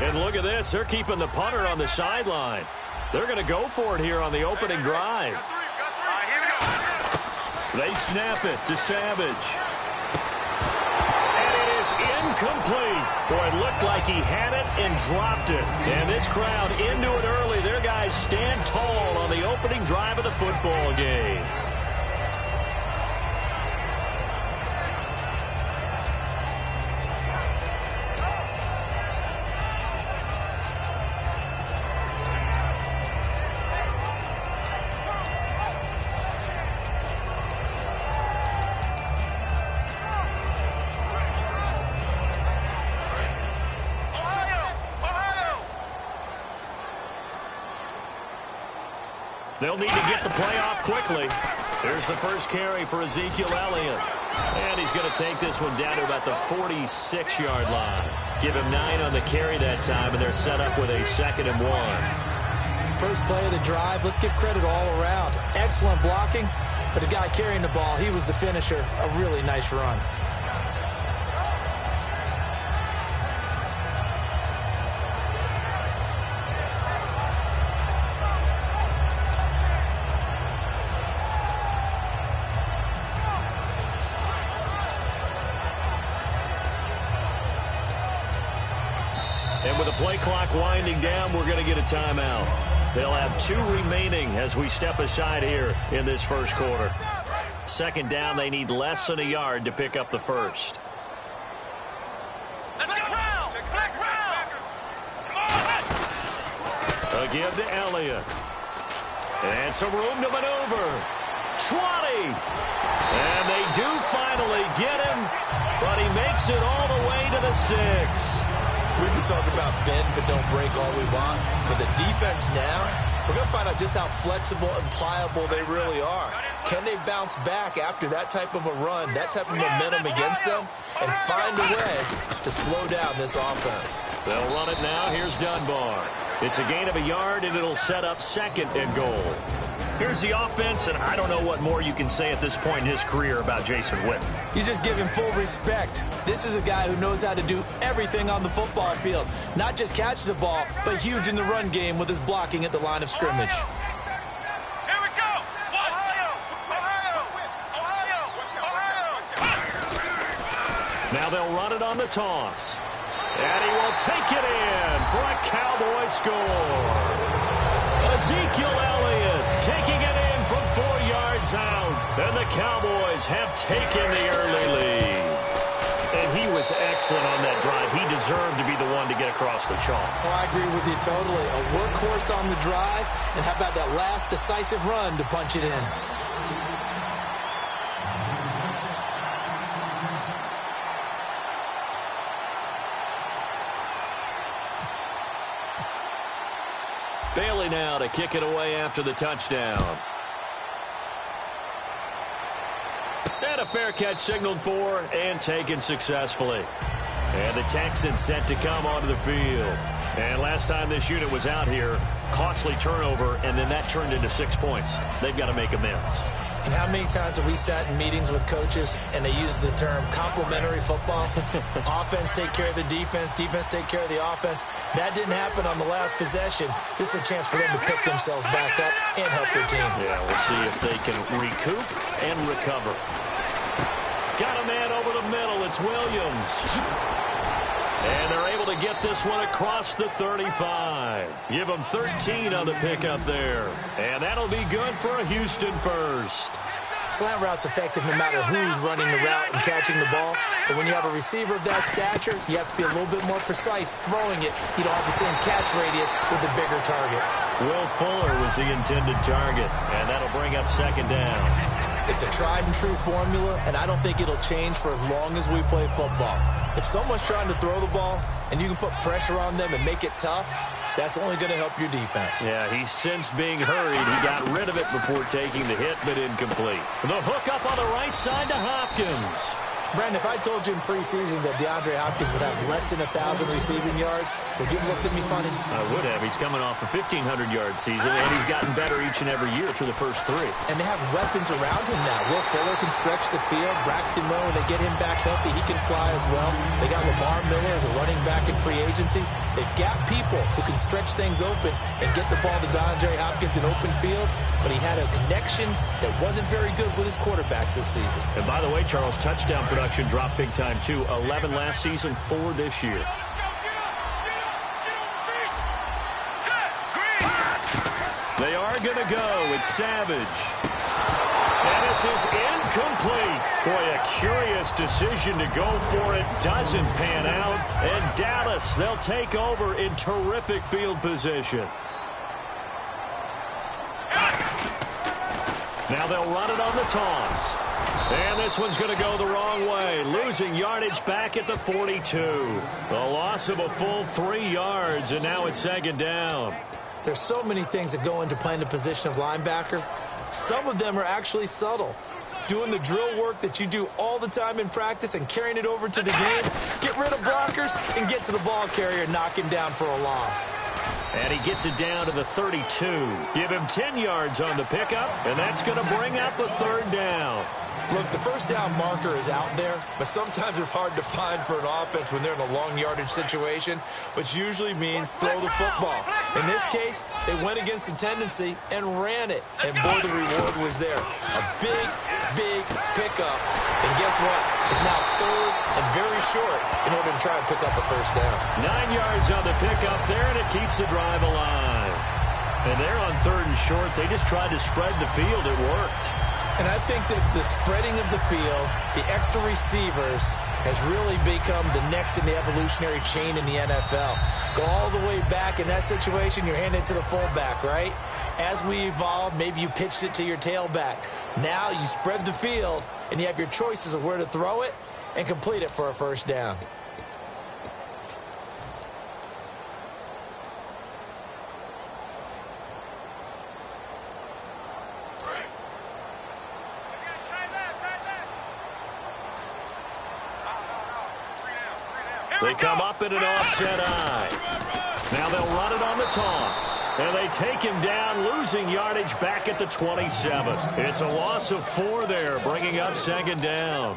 And look at this. They're keeping the punter on the sideline. They're going to go for it here on the opening drive. They snap it to Savage. Incomplete. Boy, it looked like he had it and dropped it. And this crowd into it early. Their guys stand tall on the opening drive of the football game. They'll need to get the play off quickly. Here's the first carry for Ezekiel Elliott. And he's going to take this one down to about the 46-yard line. Give him 9 on the carry that time, and they're set up with a 2nd and 1. First play of the drive, let's give credit all around. Excellent blocking, but the guy carrying the ball, he was the finisher. A really nice run. play clock winding down, we're going to get a timeout. They'll have 2 remaining as we step aside here in this first quarter. Second down, they need less than a yard to pick up the first. A give to Elliott. And some room to maneuver. 20. And they do finally get him, but he makes it all the way to the 6. We can talk about bend but don't break all we want. But the defense now, we're going to find out just how flexible and pliable they really are. Can they bounce back after that type of a run, that type of momentum against them, and find a way to slow down this offense? They'll run it now. Here's Dunbar. It's a gain of a yard, and it'll set up 2nd and goal. Here's the offense, and I don't know what more you can say at this point in his career about Jason Witten. You just give him full respect. This is a guy who knows how to do everything on the football field. Not just catch the ball, but huge in the run game with his blocking at the line of scrimmage. Here we go! Ohio! Ohio! Ohio! Now they'll run it on the toss. And he will take it in for a Cowboy score. Ezekiel Elliott taking it in from 4 yards out. And the Cowboys have taken the early lead. And he was excellent on that drive. He deserved to be the one to get across the chalk. Oh, I agree with you totally. A workhorse on the drive. And how about that last decisive run to punch it in? Bailey now to kick it away after the touchdown. And a fair catch signaled for and taken successfully. And the Texans set to come onto the field. And last time this unit was out here, costly turnover, and then that turned into 6 points. They've got to make amends. And how many times have we sat in meetings with coaches and they use the term complementary football? Offense take care of the defense, defense take care of the offense. That didn't happen on the last possession. This is a chance for them to pick themselves back up and help their team. Yeah, we'll see if they can recoup and recover. Got a man over the middle. It's Williams. And they're able to get this one across the 35. Give them 13 on the pickup there. And that'll be good for a Houston first. Slant route's effective no matter who's running the route and catching the ball. But when you have a receiver of that stature, you have to be a little bit more precise throwing it. You don't have the same catch radius with the bigger targets. Will Fuller was the intended target. And that'll bring up 2nd down. It's a tried-and-true formula, and I don't think it'll change for as long as we play football. If someone's trying to throw the ball and you can put pressure on them and make it tough, that's only going to help your defense. Yeah, he's since being hurried. He got rid of it before taking the hit, but incomplete. The hook up on the right side to Hopkins. Brandon, if I told you in preseason that DeAndre Hopkins would have less than 1,000 receiving yards, would you have looked at me funny? I would have. He's coming off a 1,500-yard season, and he's gotten better each and every year through the first 3. And they have weapons around him now. Will Fuller can stretch the field. Braxton Rowe, when they get him back healthy, he can fly as well. They got Lamar Miller as a running back in free agency. They've got people who can stretch things open and get the ball to DeAndre Hopkins in open field, but he had a connection that wasn't very good with his quarterbacks this season. And by the way, Charles, touchdown production dropped big time too. 11 last season, 4 this year. They are going to go. It's Savage. And this is incomplete. Boy, a curious decision to go for it. Doesn't pan out. And Dallas, they'll take over in terrific field position. Now they'll run it on the toss. And this one's going to go the wrong way. Losing yardage back at the 42. The loss of a full 3 yards, and now it's 2nd down. There's so many things that go into playing the position of linebacker. Some of them are actually subtle. Doing the drill work that you do all the time in practice and carrying it over to the game. Get rid of blockers and get to the ball carrier and knock him down for a loss. And he gets it down to the 32. Give him 10 yards on the pickup, and that's going to bring up a 3rd down. Look, the first down marker is out there, but sometimes it's hard to find for an offense when they're in a long yardage situation, which usually means throw the football. In this case, they went against the tendency and ran it, and boy, the reward was there. A big, big pickup. And guess what? It's now third and very short in order to try and pick up a first down. 9 yards on the pickup there, and it keeps the drive alive. And they're on third and short. They just tried to spread the field. It worked. And I think that the spreading of the field, the extra receivers, has really become the next in the evolutionary chain in the NFL. Go all the way back in that situation, you're handing it to the fullback, right? As we evolve, maybe you pitched it to your tailback. Now you spread the field, and you have your choices of where to throw it and complete it for a first down. They come up in an offset eye. Now they'll run it on the toss. And they take him down, losing yardage back at the 27. It's a loss of 4 there, bringing up second down.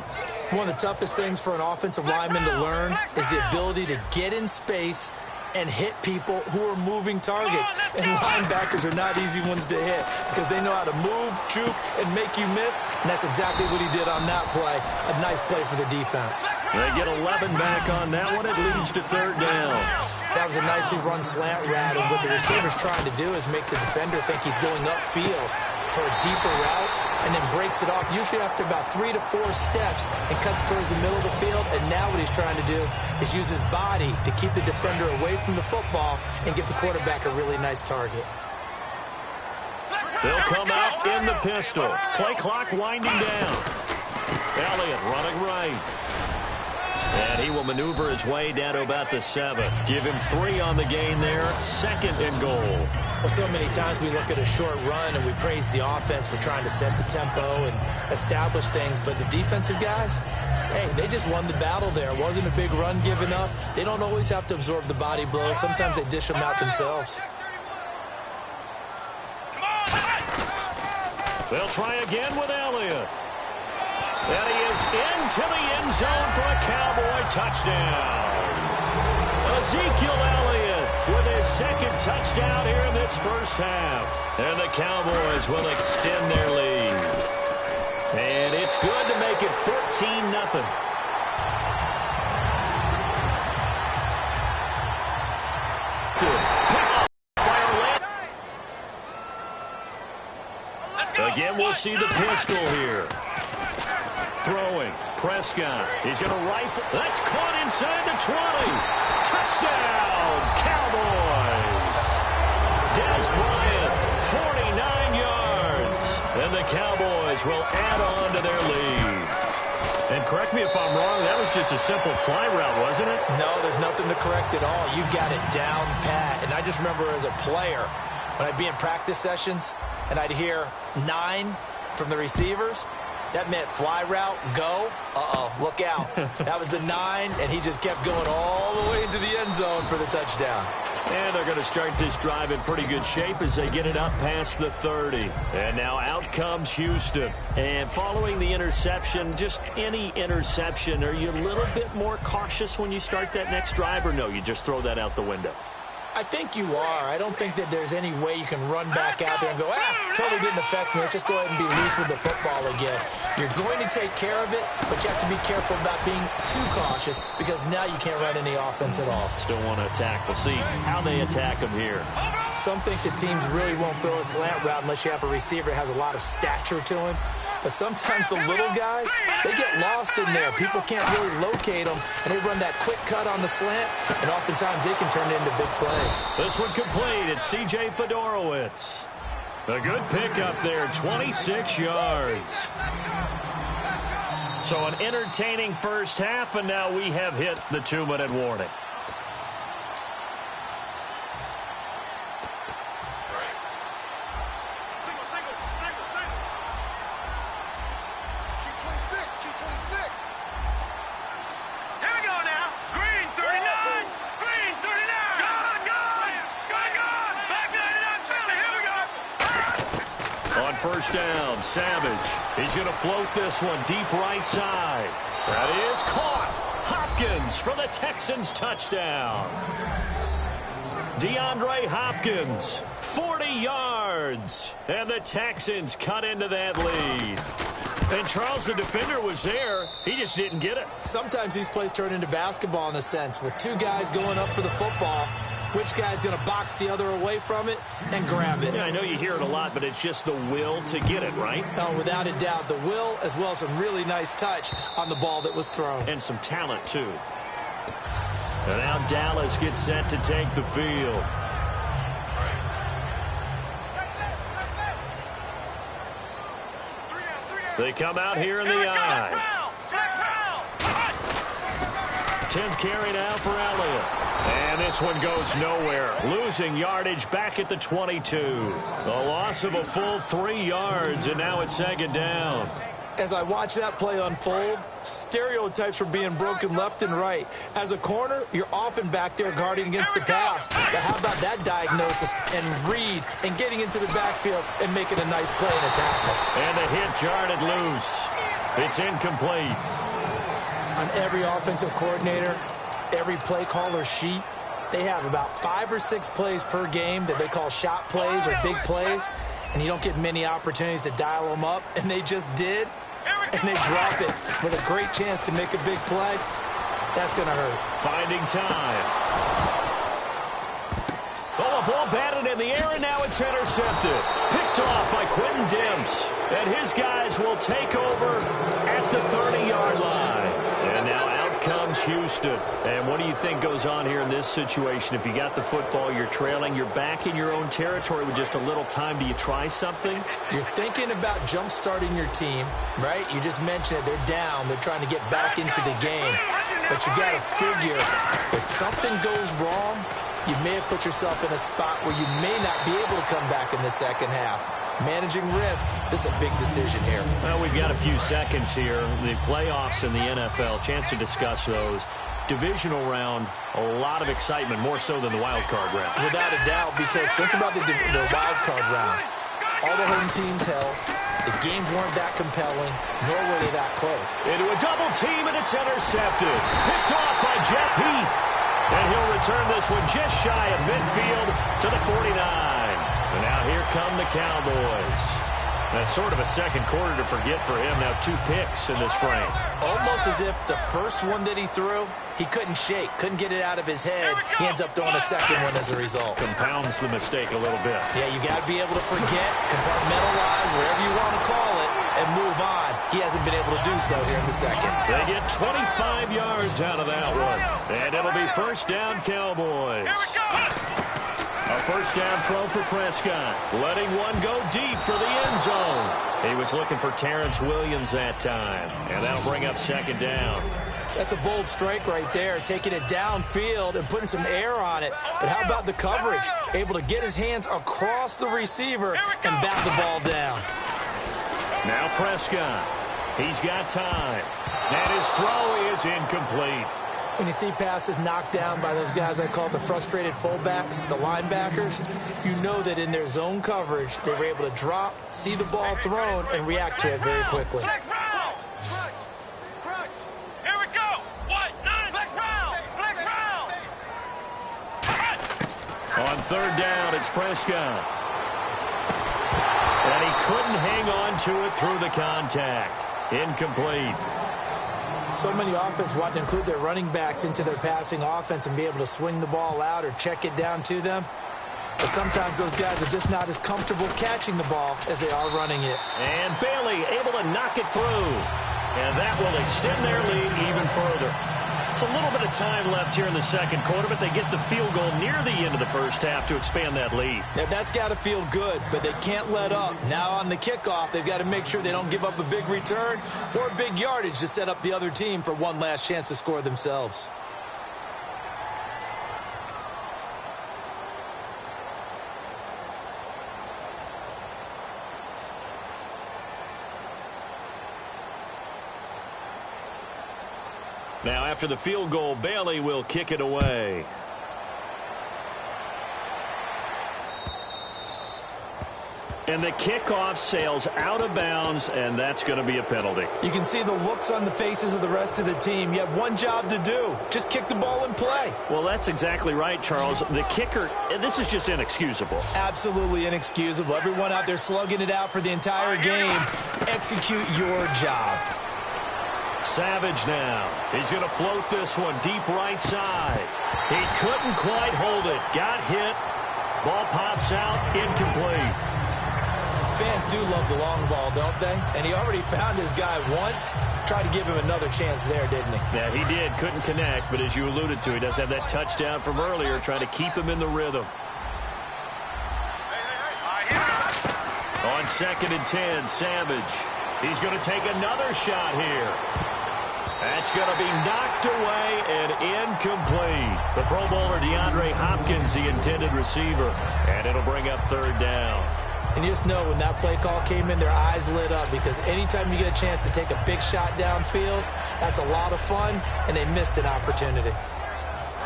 One of the toughest things for an offensive lineman to learn is the ability to get in space and hit people who are moving targets. And linebackers are not easy ones to hit because they know how to move, juke, and make you miss. And that's exactly what he did on that play. A nice play for the defense. They get 11 back on that one. It leads to third down. That was a nicely run slant route. And what the receiver's trying to do is make the defender think he's going upfield for a deeper route, and then breaks it off, usually after about 3 to 4 steps, and cuts towards the middle of the field. And now what he's trying to do is use his body to keep the defender away from the football and give the quarterback a really nice target. They'll come out in the pistol. Play clock winding down. Elliott running right. And he will maneuver his way down to about the 7. Give him 3 on the gain there. Second and goal. Well, so many times we look at a short run and we praise the offense for trying to set the tempo and establish things. But the defensive guys, hey, they just won the battle there. It wasn't a big run given up. They don't always have to absorb the body blows. Sometimes they dish them out themselves. They'll try again with Elliott. And he is into the end zone for a Cowboy touchdown. Ezekiel Elliott with his second touchdown here in this first half. And the Cowboys will extend their lead. And it's good to make it 14-0. Again, we'll see the pistol here. Throwing. Prescott. He's going to rifle. That's caught inside the 20. Touchdown, Cowboys. Dez Bryant, 49 yards. And the Cowboys will add on to their lead. And correct me if I'm wrong, that was just a simple fly route, wasn't it? No, there's nothing to correct at all. You've got it down pat. And I just remember as a player, when I'd be in practice sessions and I'd hear 9 from the receivers, that meant fly route, go, look out. That was the 9, and he just kept going all the way into the end zone for the touchdown. And they're going to start this drive in pretty good shape as they get it up past the 30. And now out comes Houston. And following the interception, just any interception, are you a little bit more cautious when you start that next drive, or no, you just throw that out the window? I think you are. I don't think that there's any way you can run back out there and go, totally didn't affect me. Let's just go ahead and be loose with the football again. You're going to take care of it, but you have to be careful about being too cautious because now you can't run any offense at all. Still want to attack. We'll see how they attack them here. Some think the teams really won't throw a slant route unless you have a receiver that has a lot of stature to him. But sometimes the little guys, they get lost in there. People can't really locate them, and they run that quick cut on the slant, and oftentimes they can turn it into big plays. This one complete. It's C.J. Fedorowicz. A good pickup there, 26 yards. So an entertaining first half, and now we have hit the 2-minute warning. First down, Savage. He's going to float this one deep right side. That is caught. Hopkins for the Texans touchdown. DeAndre Hopkins, 40 yards. And the Texans cut into that lead. And Charles, the defender, was there. He just didn't get it. Sometimes these plays turn into basketball in a sense. With two guys going up for the football, which guy's going to box the other away from it and grab it? Yeah, I know you hear it a lot, but it's just the will to get it, right? Oh, without a doubt. The will, as well as some really nice touch on the ball that was thrown. And some talent, too. And now Dallas gets set to take the field. They come out here in the eye. 10th carry now for Elliott. And this one goes nowhere. Losing yardage back at the 22. A loss of a full 3 yards, and now it's second down. As I watch that play unfold, stereotypes were being broken left and right. As a corner, you're often back there guarding against the pass. But how about that diagnosis and read and getting into the backfield and making a nice play and a tackle? And the hit jarred it loose. It's incomplete. On every offensive coordinator, every play caller sheet, they have about 5 or 6 plays per game that they call shot plays or big plays. And you don't get many opportunities to dial them up, and they just did. And they drop it with a great chance to make a big play. That's going to hurt. Finding time. Oh, the ball batted in the air, and now it's intercepted. Picked off by Quentin Demps. And his guys will take over at the 30-yard line. And now out comes Houston. And what do you think goes on here in this situation? If you got the football, you're trailing, you're back in your own territory with just a little time. Do you try something? You're thinking about jump-starting your team, right? You just mentioned it. They're down. They're trying to get back into the game. But you got to figure if something goes wrong, you may have put yourself in a spot where you may not be able to come back in the second half. Managing risk, this is a big decision here. Well, we've got a few seconds here. The playoffs in the NFL, chance to discuss those. Divisional round, a lot of excitement, more so than the wild card round. Without a doubt, because think about the wild card round. All the home teams held. The games weren't that compelling, nor were they that close. Into a double team, and it's intercepted. Picked off by Jeff Heath. And he'll return this one just shy of midfield to the 49. And now here come the Cowboys. That's sort of a second quarter to forget for him. Now 2 picks in this frame. Almost as if the first one that he threw, he couldn't shake, couldn't get it out of his head. He ends up throwing a second one as a result. Compounds the mistake a little bit. Yeah, you got to be able to forget, compartmentalize, wherever you want to call it, and move on. He hasn't been able to do so here in the second. They get 25 yards out of that one. And it'll be first down, Cowboys. A first down throw for Prescott. Letting one go deep for the end zone. He was looking for Terrence Williams that time. And that'll bring up second down. That's a bold strike right there, taking it downfield and putting some air on it. But how about the coverage? Able to get his hands across the receiver and bat the ball down. Now Prescott. He's got time. And his throw is incomplete. When you see passes knocked down by those guys I call the frustrated fullbacks, the linebackers, you know that in their zone coverage, they were able to drop, see the ball thrown, and react to it very quickly. Here we go. 1-9. Flex round. On third down, it's Prescott. And he couldn't hang on to it through the contact. Incomplete. So many offenses want to include their running backs into their passing offense and be able to swing the ball out or check it down to them. But sometimes those guys are just not as comfortable catching the ball as they are running it. And Bailey able to knock it through. And that will extend their lead even further. It's a little bit of time left here in the second quarter, but they get the field goal near the end of the first half to expand that lead. Now, that's got to feel good, but they can't let up. Now on the kickoff, they've got to make sure they don't give up a big return or a big yardage to set up the other team for one last chance to score themselves. Now, after the field goal, Bailey will kick it away. And the kickoff sails out of bounds, and that's going to be a penalty. You can see the looks on the faces of the rest of the team. You have one job to do. Just kick the ball and play. Well, that's exactly right, Charles. The kicker, this is just inexcusable. Absolutely inexcusable. Everyone out there slugging it out for the entire game. Execute your job. Savage now. He's going to float this one deep right side. He couldn't quite hold it. Got hit. Ball pops out. Incomplete. Fans do love the long ball, don't they? And he already found his guy once. Tried to give him another chance there, didn't he? Yeah, he did. Couldn't connect, but as you alluded to, he does have that touchdown from earlier, trying to keep him in the rhythm. On 2nd and 10, Savage. He's going to take another shot here. That's going to be knocked away and incomplete. The Pro Bowler DeAndre Hopkins, the intended receiver, and it'll bring up 3rd down. And you just know when that play call came in, their eyes lit up because anytime you get a chance to take a big shot downfield, that's a lot of fun, and they missed an opportunity.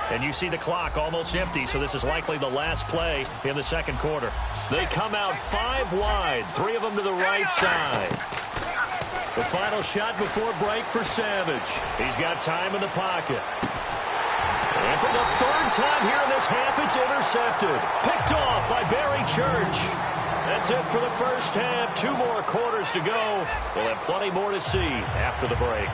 And you see the clock almost empty, so this is likely the last play in the 2nd quarter. They come out 5 wide, 3 of them to the right side. The final shot before break for Savage. He's got time in the pocket. And for the 3rd time here in this half, it's intercepted. Picked off by Barry Church. That's it for the first half. 2 more quarters to go. We'll have plenty more to see after the break.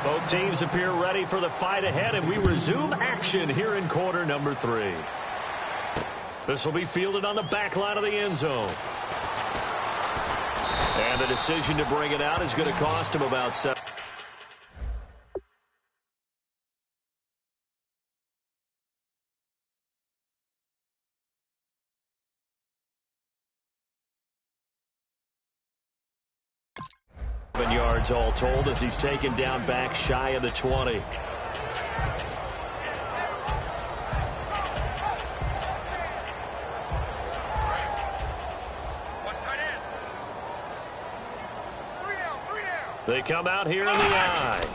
Both teams appear ready for the fight ahead, and we resume action here in quarter number 3. This will be fielded on the back line of the end zone. And the decision to bring it out is going to cost him about 7. Yards all told as he's taken down back shy of the 20. They come out here in the I.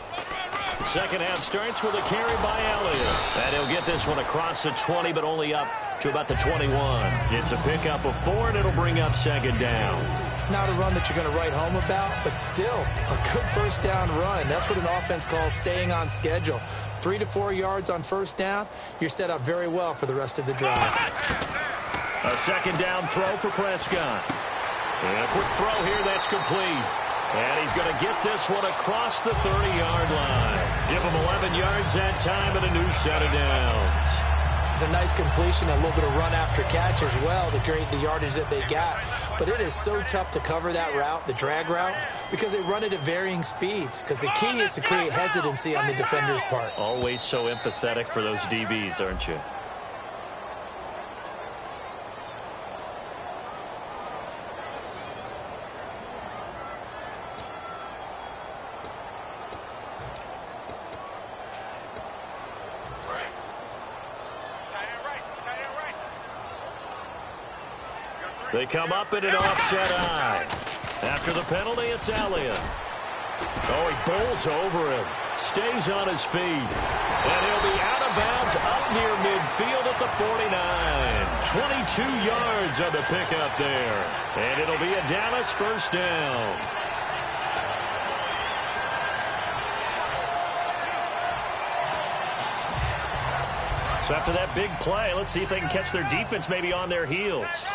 Second half starts with a carry by Elliott. And he'll get this one across the 20, but only up to about the 21. It's a pickup of 4, and it'll bring up 2nd down. Not a run that you're going to write home about, but still a good 1st down run. That's what an offense calls staying on schedule. 3 to 4 yards on 1st down, you're set up very well for the rest of the drive. A 2nd down throw for Prescott. And a quick throw here that's complete. And he's going to get this one across the 30-yard line. Give him 11 yards that time and a new set of downs. It's a nice completion, a little bit of run after catch as well to create the yardage that they got. But it is so tough to cover that route, the drag route, because they run it at varying speeds. Because the key is to create hesitancy on the defender's part. Always so empathetic for those DBs, aren't you? They come up in an offset I. After the penalty, it's Elliott. Oh, he bowls over him. Stays on his feet. And he'll be out of bounds up near midfield at the 49. 22 yards on the pickup there. And it'll be a Dallas 1st down. So after that big play, let's see if they can catch their defense maybe on their heels.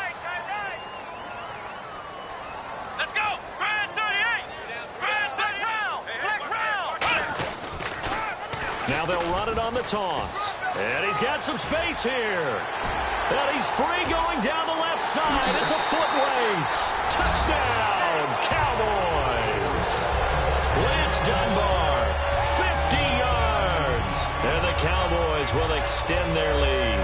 Now they'll run it on the toss. And he's got some space here. And he's free going down the left side. It's a foot race. Touchdown, Cowboys. Lance Dunbar, 50 yards. And the Cowboys will extend their lead.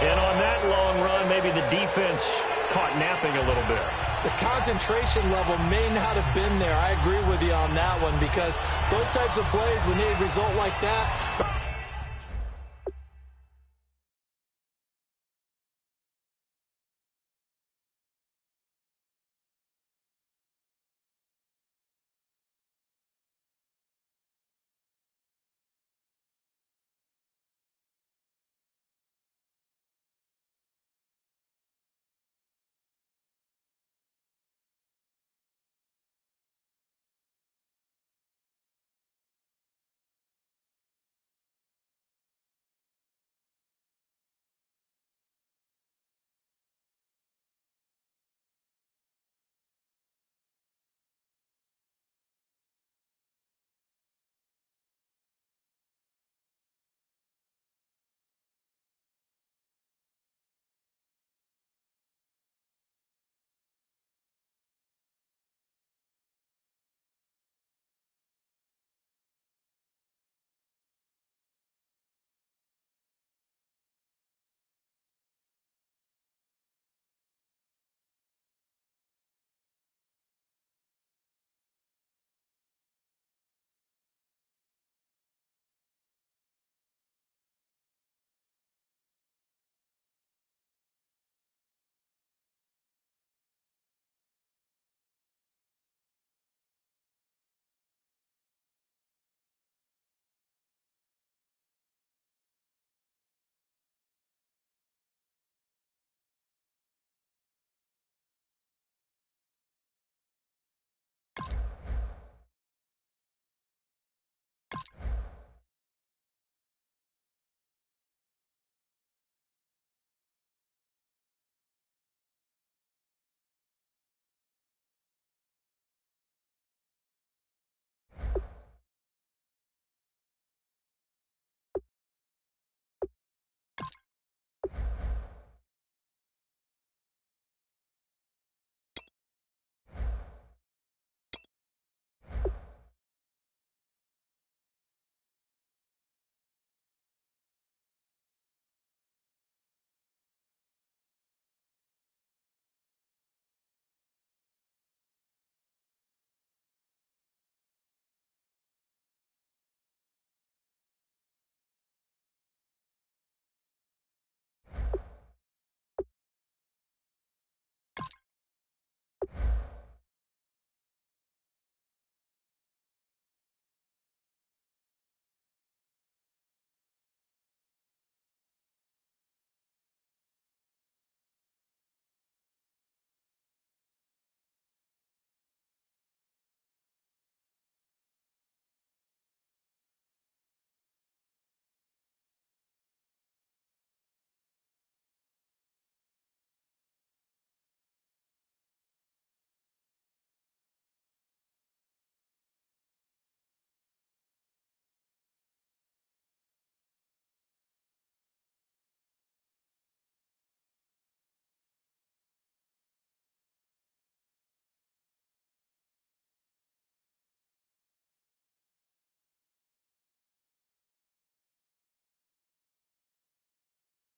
And on that long run, maybe the defense caught napping a little bit. The concentration level may not have been there. I agree with you on that one because those types of plays, when they result like that,